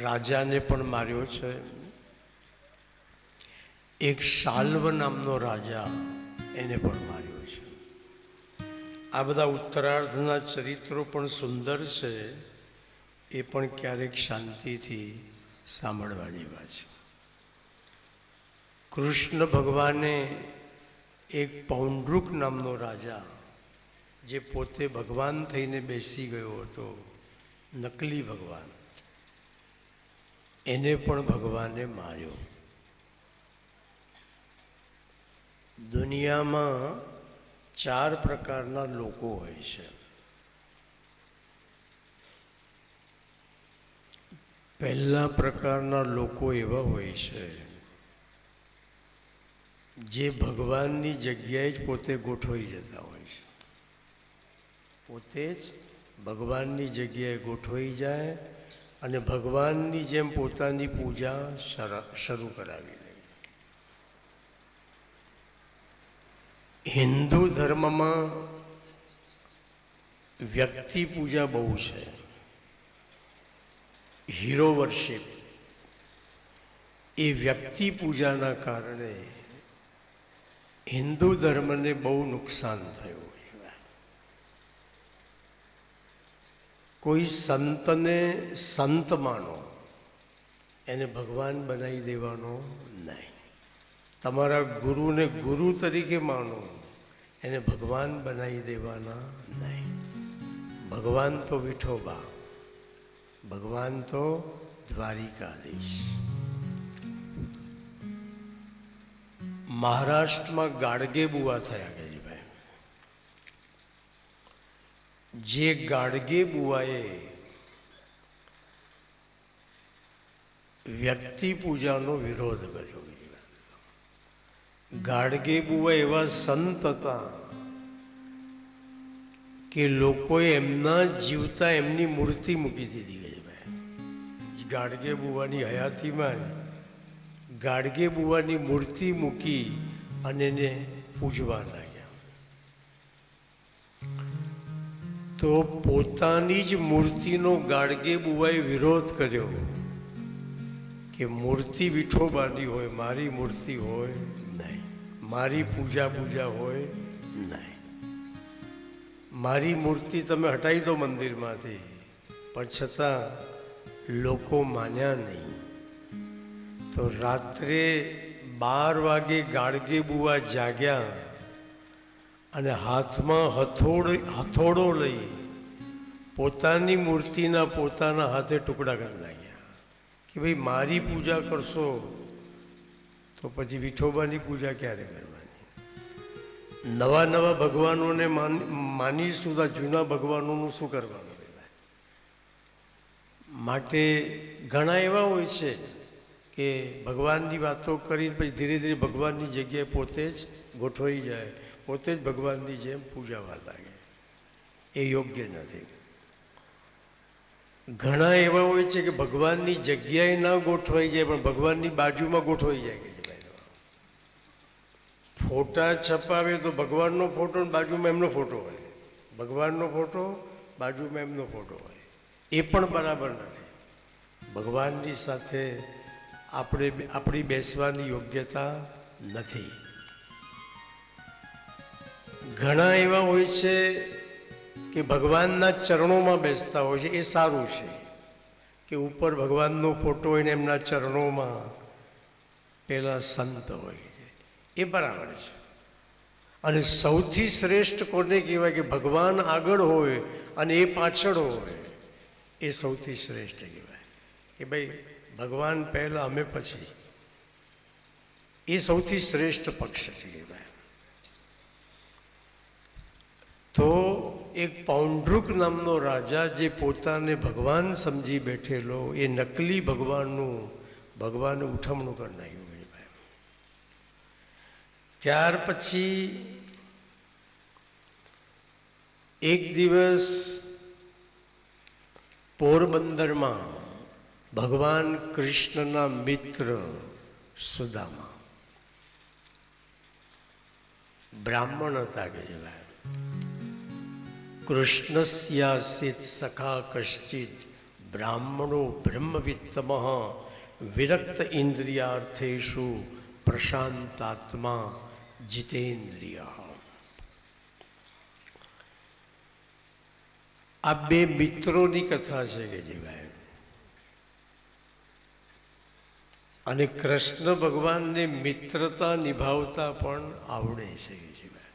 Speaker 1: રાજાને પણ માર્યો છે. એક શાલ્વ નામનો રાજા, એને પણ માર્યો છે. આ બધા ઉત્તરાર્ધના ચરિત્રો પણ સુંદર છે, એ પણ ક્યારેક શાંતિથી સાંભળવા જેવા છે. કૃષ્ણ ભગવાને એક પૌંડ્રુક નામનો રાજા, જે પોતે ભગવાન થઈને બેસી ગયો હતો, નકલી ભગવાન, એને પણ ભગવાને માર્યો. દુનિયામાં 4 પ્રકારના લોકો હોય છે. પહેલા પ્રકારના લોકો એવા હોય છે જે ભગવાનની જગ્યાએ જ પોતે ગોઠવાઈ જતા હોય છે. પોતે જ ભગવાનની જગ્યાએ ગોઠવાઈ જાય અને ભગવાનની જેમ પોતાની પૂજા શરૂ કરાવી દે. હિન્દુ ધર્મમાં વ્યક્તિ પૂજા બહુ છે. હીરો વર્શિપ, એ વ્યક્તિ પૂજાના કારણે હિન્દુ ધર્મને બહુ નુકસાન થયું. કોઈ સંતને સંત માનો, એને ભગવાન બનાવી દેવાનો નહીં. તમારા ગુરુને ગુરુ તરીકે માનો, એને ભગવાન બનાવી દેવાના નહીં. ભગવાન તો વિઠોબા, ભગવાન તો દ્વારિકાધીશ. મહારાષ્ટ્રમાં ગાડગે બુવા થયા ગેજીભાઈ. જે ગાડગે બુવાએ વ્યક્તિ પૂજાનો વિરોધ કર્યો. ગાડગે બુવા એવા સંત હતા કે લોકોએ એમના જીવતા એમની મૂર્તિ મૂકી દીધી ગઈ. ગાડગે બુવાની હયાતીમાં ગાડગે બુવાની મૂર્તિ મૂકી અને એને પૂજવા લાગ્યા. તો પોતાની જ મૂર્તિનો ગાડગે બુવાએ વિરોધ કર્યો કે મૂર્તિ વિઠોબાની હોય, મારી મૂર્તિ હોય નહીં, મારી પૂજા હોય નહીં. મારી મૂર્તિ તમે હટાવી દો મંદિરમાંથી, પણ છતાં લોકો માન્યા નહીં. તો રાત્રે 12 વાગે ગાડગે બુવા જાગ્યા અને હાથમાં હથોડો લઈ પોતાની મૂર્તિના પોતાના હાથે ટુકડા કરી નાખ્યા કે ભાઈ મારી પૂજા કરશો તો પછી વિઠોબાની પૂજા ક્યારે કરવાની? નવા નવા ભગવાનોને માનીશું તો જૂના ભગવાનોનું શું કરવાનું? માટે ઘણા એવા હોય છે કે ભગવાનની વાતો કરી પછી ધીરે ધીરે ભગવાનની જગ્યાએ પોતે જ ગોઠવાઈ જાય, પોતે જ ભગવાનની જેમ પૂજાવા લાગે. એ યોગ્ય નથી. ઘણા એવા હોય છે કે ભગવાનની જગ્યાએ ના ગોઠવાઈ જાય પણ ભગવાનની બાજુમાં ગોઠવાઈ જાય કે ફોટા છપાવે તો ભગવાનનો ફોટો બાજુમાં એમનો ફોટો હોય, ભગવાનનો ફોટો બાજુમાં એમનો ફોટો હોય. એ પણ બરાબર નથી. ભગવાનની સાથે આપણી બેસવાની યોગ્યતા નથી. ઘણા એવા હોય છે કે ભગવાનના ચરણોમાં બેસતા હોય છે. એ સારું છે કે ઉપર ભગવાનનો ફોટો હોય ને એમના ચરણોમાં પેલા સંત હોય, એ બરાબર છે. અને સૌથી શ્રેષ્ઠ કોને કહેવાય કે ભગવાન આગળ હોય અને એ પાછળ હોય, એ સૌથી શ્રેષ્ઠ કહેવાય કે ભાઈ ભગવાન પહેલાં અમે પછી. એ સૌથી શ્રેષ્ઠ પક્ષ છે કહેવાય. તો એક પૌંડ્રુક નામનો રાજા જે પોતાને ભગવાન સમજી બેઠેલો એ નકલી ભગવાને ઉઠમણું કરી નાખ્યું. ત્યાર પછી એક દિવસ પોરબંદરમાં ભગવાન કૃષ્ણના મિત્ર સુદામા બ્રાહ્મણ હતા કે કૃષ્ણસ્યાસિત સખા કશ્ચિત બ્રાહ્મણો બ્રહ્મવિત્તમ વિરક્ત ઇન્દ્રિયાર્થેષુ પ્રશાંતાત્મા જીતેન્દ્રિય. આ બે મિત્રોની કથા છે કે જીવાય. અને કૃષ્ણ ભગવાનને મિત્રતા નિભાવતા પણ આવડે છે કે જીવાય.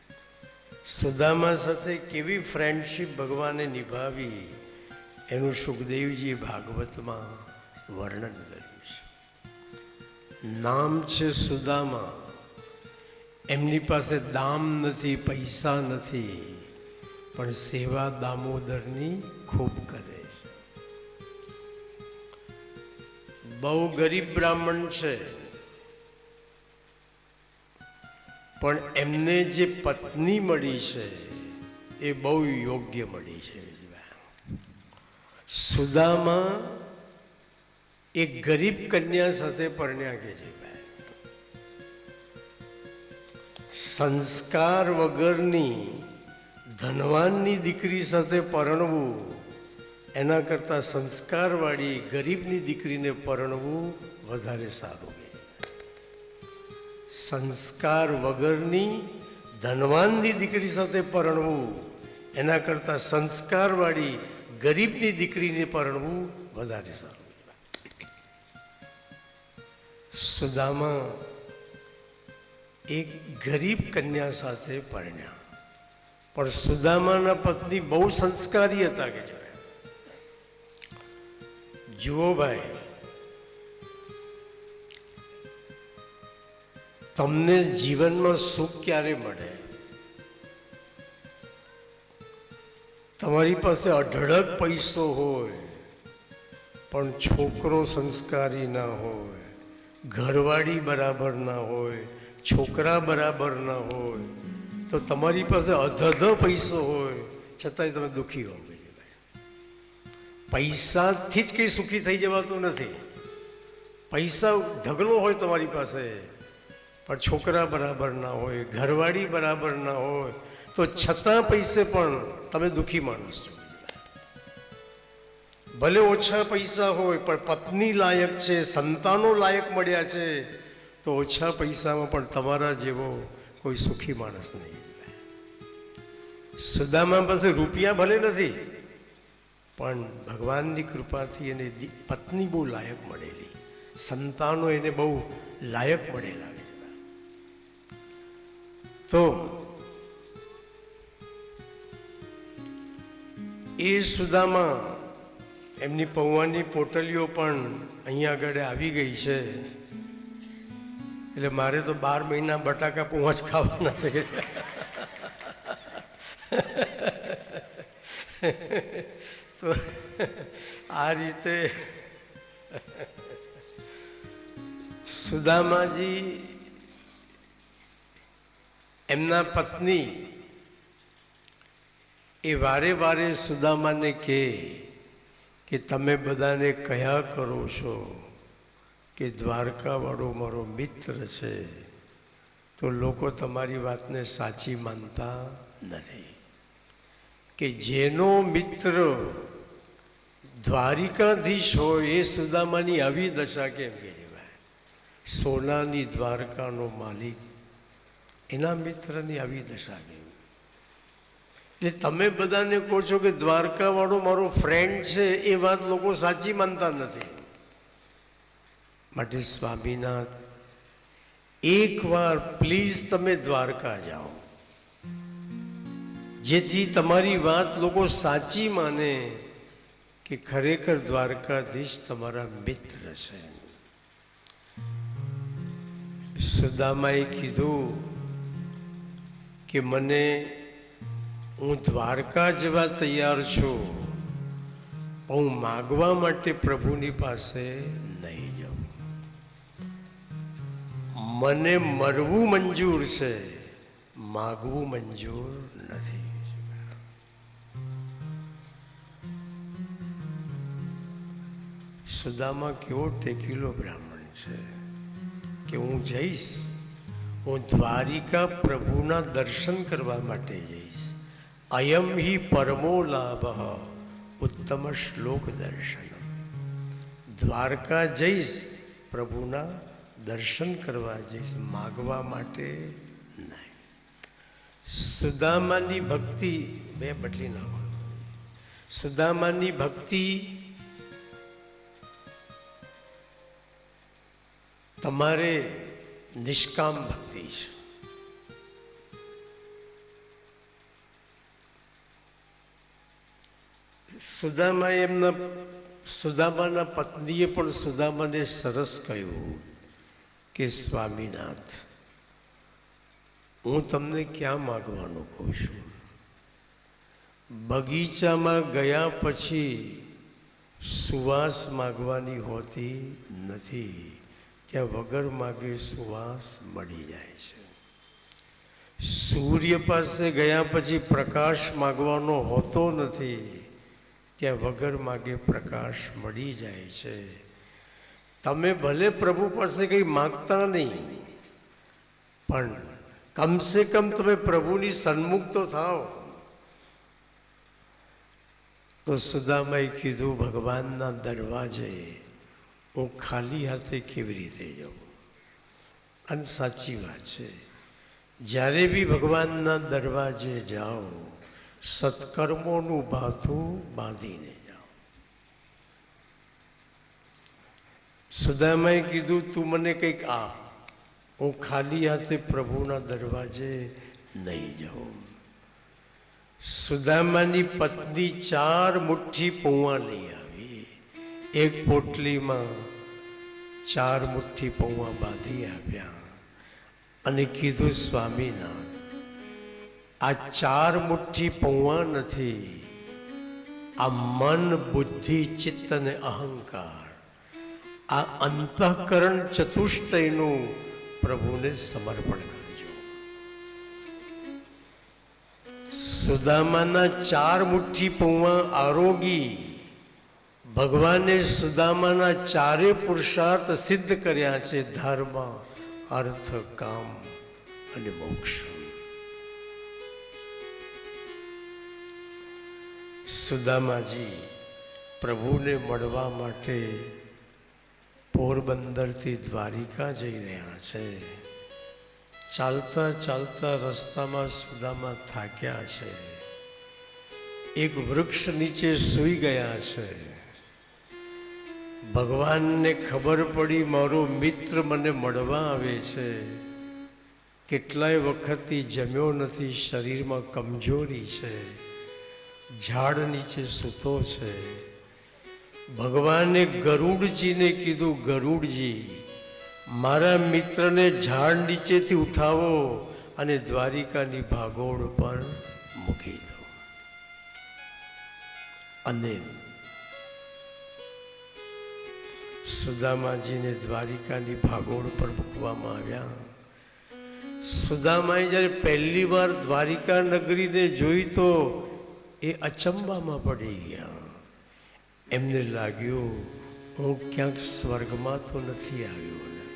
Speaker 1: સુદામા સાથે કેવી ફ્રેન્ડશીપ ભગવાને નિભાવી એનું સુખદેવજી ભાગવતમાં વર્ણન કર્યું છે. નામ છે સુદામા. એમની પાસે દામ નથી, પૈસા નથી, પણ સેવા દામોદરની ખૂબ કરે છે. બહુ ગરીબ બ્રાહ્મણ છે પણ એમને જે પત્ની મળી છે એ બહુ યોગ્ય મળી છે. સુદામા એક ગરીબ કન્યા સાથે પરણ્યા કે છે. સંસ્કાર વગરની ધનવાનની દીકરી સાથે પરણવું એના કરતાં સંસ્કારવાળી ગરીબની દીકરીને પરણવું વધારે સારું. સંસ્કાર વગરની ધનવાનની દીકરી સાથે પરણવું એના કરતાં સંસ્કારવાળી ગરીબની દીકરીને પરણવું વધારે સારું. સુદામા એક ગરીબ કન્યા સાથે પરણ્યા પણ સુદામાના પત્ની બહુ સંસ્કારી હતા કે છે. જુઓ ભાઈ, તમને જીવનમાં સુખ ક્યારે મળે? તમારી પાસે અઢળક પૈસો હોય પણ છોકરો સંસ્કારી ના હોય, ઘરવાળી બરાબર ના હોય, છોકરા બરાબર ના હોય, તો તમારી પાસે અધધ પૈસો હોય છતાંય તમે દુઃખી હો. પૈસાથી જ કંઈ સુખી થઈ જવાતું નથી. પૈસા ઢગલો હોય તમારી પાસે પણ છોકરા બરાબર ના હોય, ઘરવાળી બરાબર ના હોય, તો છતાં પૈસે પણ તમે દુઃખી માણસ છો. ભલે ઓછા પૈસા હોય પણ પત્ની લાયક છે, સંતાનો લાયક મળ્યા છે, તો ઓછા પૈસામાં પણ તમારા જેવો કોઈ સુખી માણસ નહીં. સુદામા પાસે રૂપિયા ભલે નથી પણ ભગવાનની કૃપાથી એને પત્ની બહુ લાયક મળેલી, સંતાનો એને બહુ લાયક મળેલા. તો એ સુદામા એમની પૌવાની પોટલીઓ પણ અહીંયા આગળ આવી ગઈ છે. એટલે મારે તો 12 મહિના બટાકા પૌવા જ ખાવાના છે. તો આ રીતે સુદામાજી એમના પત્ની એ વારે વારે સુદામાને કહે કે તમે બધાને કયા કરો છો કે દ્વારકાવાળો મારો મિત્ર છે, તો લોકો તમારી વાતને સાચી માનતા નથી. કે જેનો મિત્ર દ્વારિકાધીશ હોય એ સુદામાની આવી દશા કેમ કહેવાય? સોનાની દ્વારકાનો માલિક એના મિત્રની આવી દશા કેમ? એટલે તમે બધાને કહો છો કે દ્વારકાવાળો મારો ફ્રેન્ડ છે, એ વાત લોકો સાચી માનતા નથી. માટે સ્વામીનાથ, એકવાર પ્લીઝ તમે દ્વારકા જાઓ, જેથી તમારી વાત લોકો સાચી માને કે ખરેખર દ્વારકાધીશ તમારા મિત્ર છે. સુદામાએ કીધું કે મને હું દ્વારકા જવા તૈયાર છું, હું માગવા માટે પ્રભુની પાસે નહીં જાઉં. મને મરવું મંજૂર છે, માગવું મંજૂર નથી. સુદામા કેવો ટેકીલો બ્રાહ્મણ છે કે હું જઈશ, હું દ્વારિકા પ્રભુના દર્શન કરવા માટે જઈશ. અયમ હિ પરમો લાભ ઉત્તમ શ્લોક દર્શન. દ્વારકા જઈશ, પ્રભુના દર્શન કરવા જઈશ, માગવા માટે નહીં. સુદામાની ભક્તિ બે બદલી નાખો. સુદામાની ભક્તિ તમારે નિષ્કામ ભક્તિ છે. સુદામાના પત્નીએ પણ સુદામાને સરસ કહ્યું કે સ્વામીનાથ, હું તમને ક્યાં માગવાનું કહું છું? બગીચામાં ગયા પછી સુવાસ માગવાની હોતી નથી, ત્યાં વગર માગે સુવાસ મળી જાય છે. સૂર્ય પાસે ગયા પછી પ્રકાશ માગવાનો હોતો નથી, ત્યાં વગર માગે પ્રકાશ મળી જાય છે. તમે ભલે પ્રભુ પાસે કંઈ માગતા નહીં, પણ કમસે કમ તમે પ્રભુની સન્મુખ તો થાઓ. તો સુદામાએ કીધું, ભગવાનના દરવાજે હું ખાલી હાથે કેવી રીતે જાઉં? અને સાચી વાત છે, જ્યારે બી ભગવાનના દરવાજે જાઓ, સત્કર્મોનું ભાથું બાંધીને જાઓ. સુદામાએ કીધું, તું મને કંઈક આપ, હું ખાલી હાથે પ્રભુના દરવાજે નહીં જાઉં. સુદામાની પત્ની 4 મુઠ્ઠી પૌવા લઈ આવી. એક પોટલીમાં 4 મુઠ્ઠી પૌવા બાંધી આપ્યા અને કીધું, સ્વામીનાથ, આ 4 મુઠ્ઠી પૌવા નથી, આ મન, બુદ્ધિ, ચિત્ત અને અહંકાર, આ અંતઃકરણ ચતુષ્ટયનું પ્રભુને સમર્પણ કરજો. સુદામાના 4 મુઠ્ઠી પૌવા આરોગી ભગવાને સુદામાના 4 પુરુષાર્થ સિદ્ધ કર્યા છે: ધર્મ, અર્થ, કામ અને મોક્ષ. સુદામાજી પ્રભુને મળવા માટે પોરબંદરથી દ્વારિકા જઈ રહ્યા છે. ચાલતા ચાલતા રસ્તામાં સુદામા થાક્યા છે. એક વૃક્ષ નીચે સૂઈ ગયા છે. ભગવાનને ખબર પડી મારો મિત્ર મને મળવા આવે છે, કેટલાય વખતથી જમ્યો નથી, શરીરમાં કમજોરી છે, ઝાડ નીચે સૂતો છે. ભગવાને ગરુડજીને કીધું, ગરુડજી મારા મિત્રને ઝાડ નીચેથી ઉઠાવો અને દ્વારિકાની ભાગોળ પર મૂકી દો. અને સુદામાજીને દ્વારિકાની ભાગોળ પર મૂકવામાં આવ્યા. સુદામાએ જ્યારે પહેલી વાર દ્વારિકા નગરીને જોઈ તો એ અચંબામાં પડી ગયા. એમને લાગ્યું હું ક્યાંક સ્વર્ગમાં તો નથી આવ્યો ને,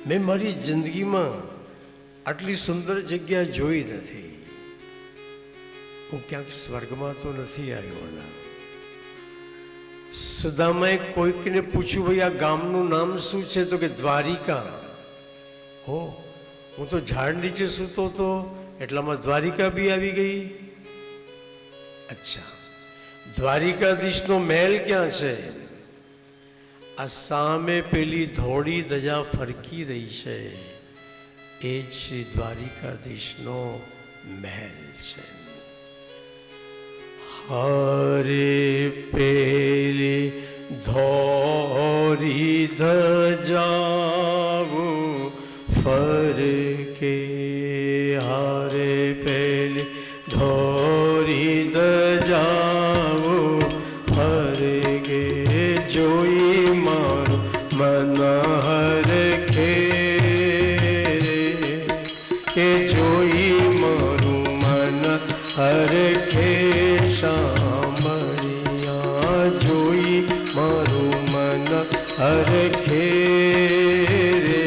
Speaker 1: મેં મારી જિંદગીમાં આટલી સુંદર જગ્યા જોઈ નથી, હું ક્યાંક સ્વર્ગમાં તો નથી આવ્યો ને. સુદામાએ કોઈકને પૂછ્યું, ભાઈ આ ગામનું નામ શું છે? તો કે દ્વારિકા. હો, હું તો ઝાડ નીચે સૂતો હતો, એટલામાં દ્વારિકા બી આવી ગઈ. અચ્છા, દ્વારિકાધીશનો મહેલ ક્યાં છે? આ સામે પેલી ધોળી ધજા ફરકી રહી છે, એ જ શ્રી દ્વારિકાધીશનો મહેલ છે. હરે પેલી ધોળી ધજાઓ ફરકે, હરે પેલી ધોળી ધજાઓ ફરકે, જોઈ મારું મન હરખે કે જોઈ મારું મન હરખે, શામળિયા જોઈ મારું મન હરખે રે,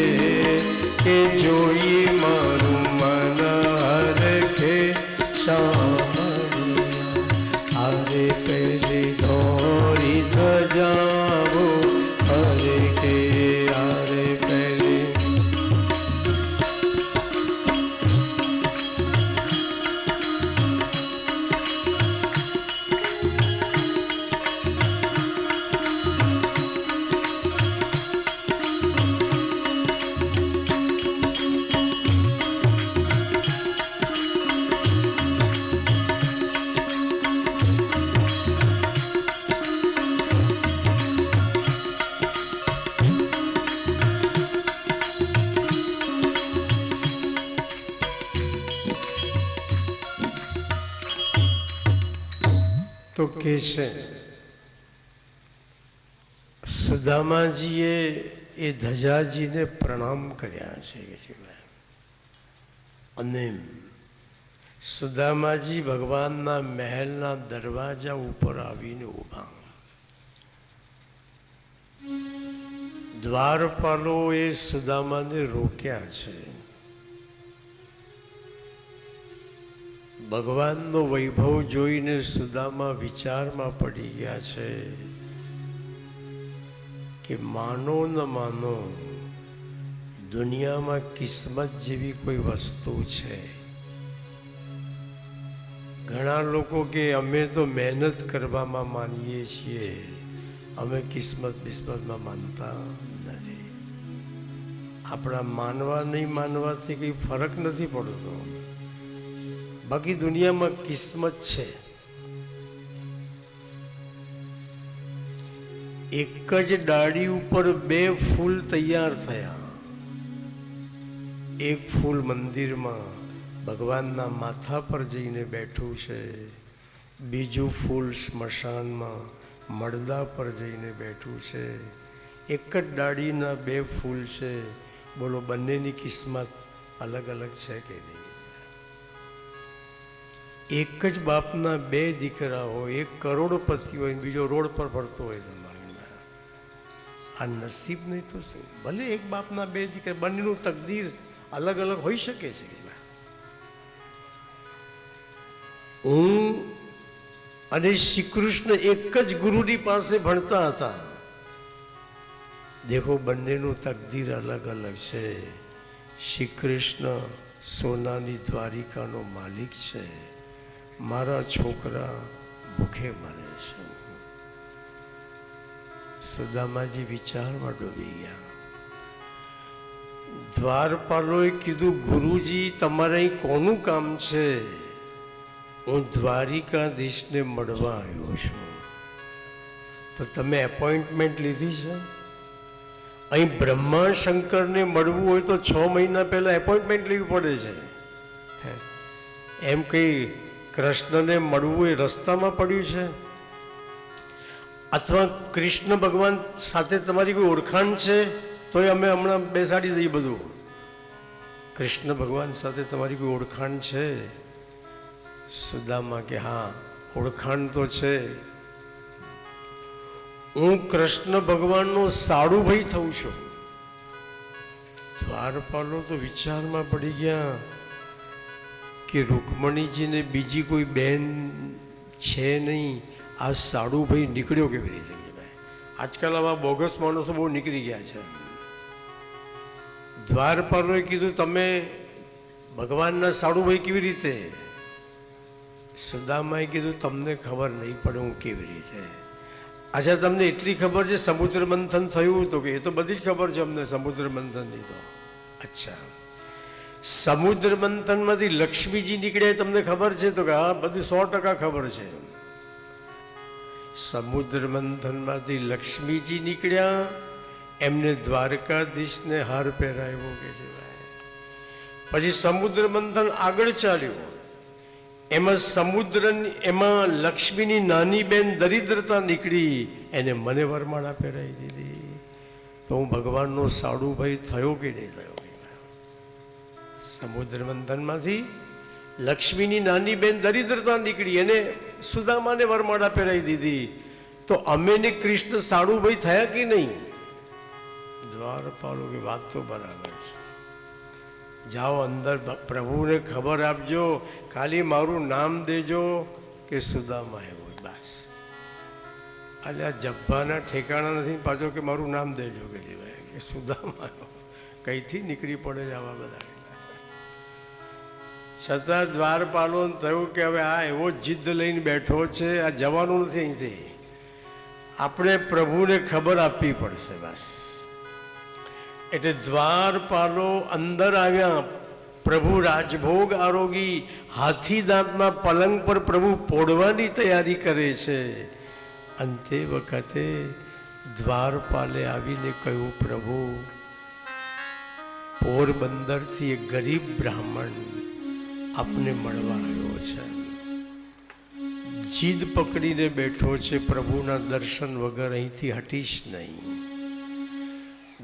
Speaker 1: કે જોઈ મારું મન હરખે શામળિયા. હરે પેલી ધોળી ધજાઓ હરખે, હરે પેલી તો કે છે સુદામાજીએ એ ધજાજીને પ્રણામ કર્યા છે. અને સુદામાજી ભગવાનના મહેલના દરવાજા ઉપર આવીને ઊભા. દ્વારપાલોએ સુદામાને રોક્યા છે. ભગવાનનો વૈભવ જોઈને સુદામા વિચારમાં પડી ગયા છે કે માનો ન માનો, દુનિયામાં કિસ્મત જેવી કોઈ વસ્તુ છે. ઘણા લોકો કે અમે તો મહેનત કરવામાં માનીએ છીએ, અમે કિસ્મત બિસ્મતમાં માનતા નથી. આપણા માનવા નહીં માનવાથી કંઈ ફરક નથી પડતો, બાકી દુનિયામાં કિસ્મત છે. એક જ ડાળી ઉપર બે ફૂલ તૈયાર થયા. એક ફૂલ મંદિરમાં ભગવાનના માથા પર જઈને બેઠું છે, બીજું ફૂલ સ્મશાનમાં મળદા પર જઈને બેઠું છે. એક જ ડાળીના બે ફૂલ છે. બોલો, બંનેની કિસ્મત અલગ અલગ છે કે નહીં? એક જ બાપના બે દીકરા હોય, એક કરોડપતિ હોય, બીજો રોડ પર ફરતો હોય. તમારી આ નસીબ નહીં તો શું? ભલે એક બાપના બે દીકરા, બંનેનું તકદીર અલગ અલગ હોઈ શકે છે. હું અને શ્રી કૃષ્ણ એક જ ગુરુની પાસે ભણતા હતા. દેખો, બંનેનું તકદીર અલગ અલગ છે. શ્રી કૃષ્ણ સોનાની દ્વારિકાનો માલિક છે, મારા છોકરા ભૂખે મરે છે. સુદામાજી વિચારમાં ડૂબી ગયા. દ્વારપાલોએ કીધું, ગુરુજી તમારે અહીં કોનું કામ છે? હું દ્વારિકાધીશને મળવા આવ્યો છું. તો તમે એપોઇન્ટમેન્ટ લીધી છે? અહીં બ્રહ્મા શંકરને મળવું હોય તો 6 મહિના પહેલાં એપોઇન્ટમેન્ટ લેવી પડે છે. એમ કંઈ કૃષ્ણને મળવું એ રસ્તામાં પડ્યું છે? અથવા કૃષ્ણ ભગવાન સાથે તમારી કોઈ ઓળખાણ છે તો અમે હમણાં બેસાડી દઈએ બધું. કૃષ્ણ ભગવાન સાથે તમારી કોઈ ઓળખાણ છે? સુદામા કે હા, ઓળખાણ તો છે. હું કૃષ્ણ ભગવાનનો સાડુ ભાઈ થઉં છું. દ્વારપાલો તો વિચારમાં પડી ગયા કે રૂકમણીજીને બીજી કોઈ બેન છે નહીં, આ સાડુ ભાઈ નીકળ્યો કેવી રીતે? આજકાલ આવા બોગસ માણસો બહુ નીકળી ગયા છે. દ્વારપાલોએ કીધું, તમે ભગવાનના સાડુ ભાઈ કેવી રીતે? સુદામાએ કીધું, તમને ખબર નહીં પડે હું કેવી રીતે. અચ્છા, તમને એટલી ખબર છે સમુદ્ર મંથન થયું? તો કે એ તો બધી જ ખબર છે અમને સમુદ્ર મંથનની તો. અચ્છા, સમુદ્ર મંથનમાંથી લક્ષ્મીજી નીકળ્યા તમને ખબર છે? તો કે હા, બધું 100% ખબર છે. સમુદ્ર મંથનમાંથી લક્ષ્મીજી નીકળ્યા, એમને દ્વારકાધીશને હાર પહેરાવ્યો કે છે ભાઈ. પછી સમુદ્ર મંથન આગળ ચાલ્યું, એમાં લક્ષ્મીની નાની બેન દરિદ્રતા નીકળી, એને મને વરમાળા પહેરાવી દીધી. તો હું ભગવાનનો સાડુ ભાઈ થયો કે નહીં થયો? સમુદ્ર મંથનમાંથી લક્ષ્મીની નાની બેન દરિદ્રતા નીકળી, એને સુદામાને વરમાળા પહેરાવી દીધી. તો અમે ને કૃષ્ણ સાડુ ભાઈ થયા કે નહીં? દ્વારપાલો કે વાત તો બરાબર છે. જાઓ અંદર, પ્રભુને ખબર આપજો, ખાલી મારું નામ દેજો કે સુદામા આવ્યો, બસ. એટલે આ જબ્બાના ઠેકાણા નથી પાછો કે મારું નામ દેજો કે સુદામા આવ્યો. કઈથી નીકળી પડે છે આવા બધા. છતાં દ્વારપાલો થયું કે હવે આ એવો જીદ લઈને બેઠો છે, આ જવાનું નથી અહીંથી, આપણે પ્રભુને ખબર આપવી પડશે બસ. એટલે દ્વારપાલો અંદર આવ્યા. પ્રભુ રાજભોગ આરોગી, હાથી દાંતના પલંગ પર પ્રભુ પોડવાની તૈયારી કરે છે. અંતે વખતે દ્વારપાલે આવીને કહ્યું, પ્રભુ, પોરબંદરથી એક ગરીબ બ્રાહ્મણ આપને મળવા આવ્યો છે. જીદ પકડીને બેઠો છે, પ્રભુના દર્શન વગર અહીંથી હટીશ નહીં.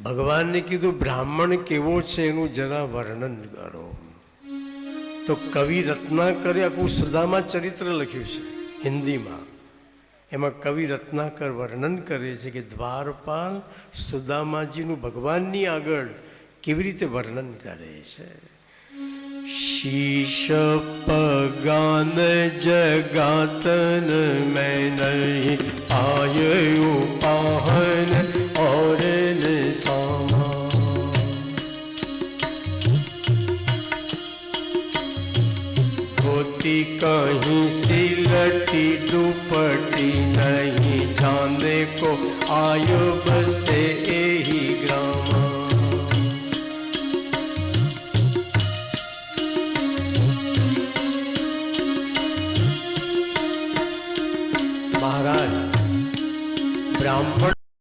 Speaker 1: ભગવાનને કીધું, બ્રાહ્મણ કેવો છે એનું જરા વર્ણન કરો. તો કવિ રત્નાકરે આખું સુદામા ચરિત્ર લખ્યું છે હિન્દીમાં. એમાં કવિ રત્નાકર વર્ણન કરે છે કે દ્વારપાલ સુદામાજીનું ભગવાનની આગળ કેવી રીતે વર્ણન કરે છે. શીશ પગાન જગાતન મેં નહીં આયુ પાહન और सामा होती कहीं सिलटी दुपटी नहीं जाने को आयुब से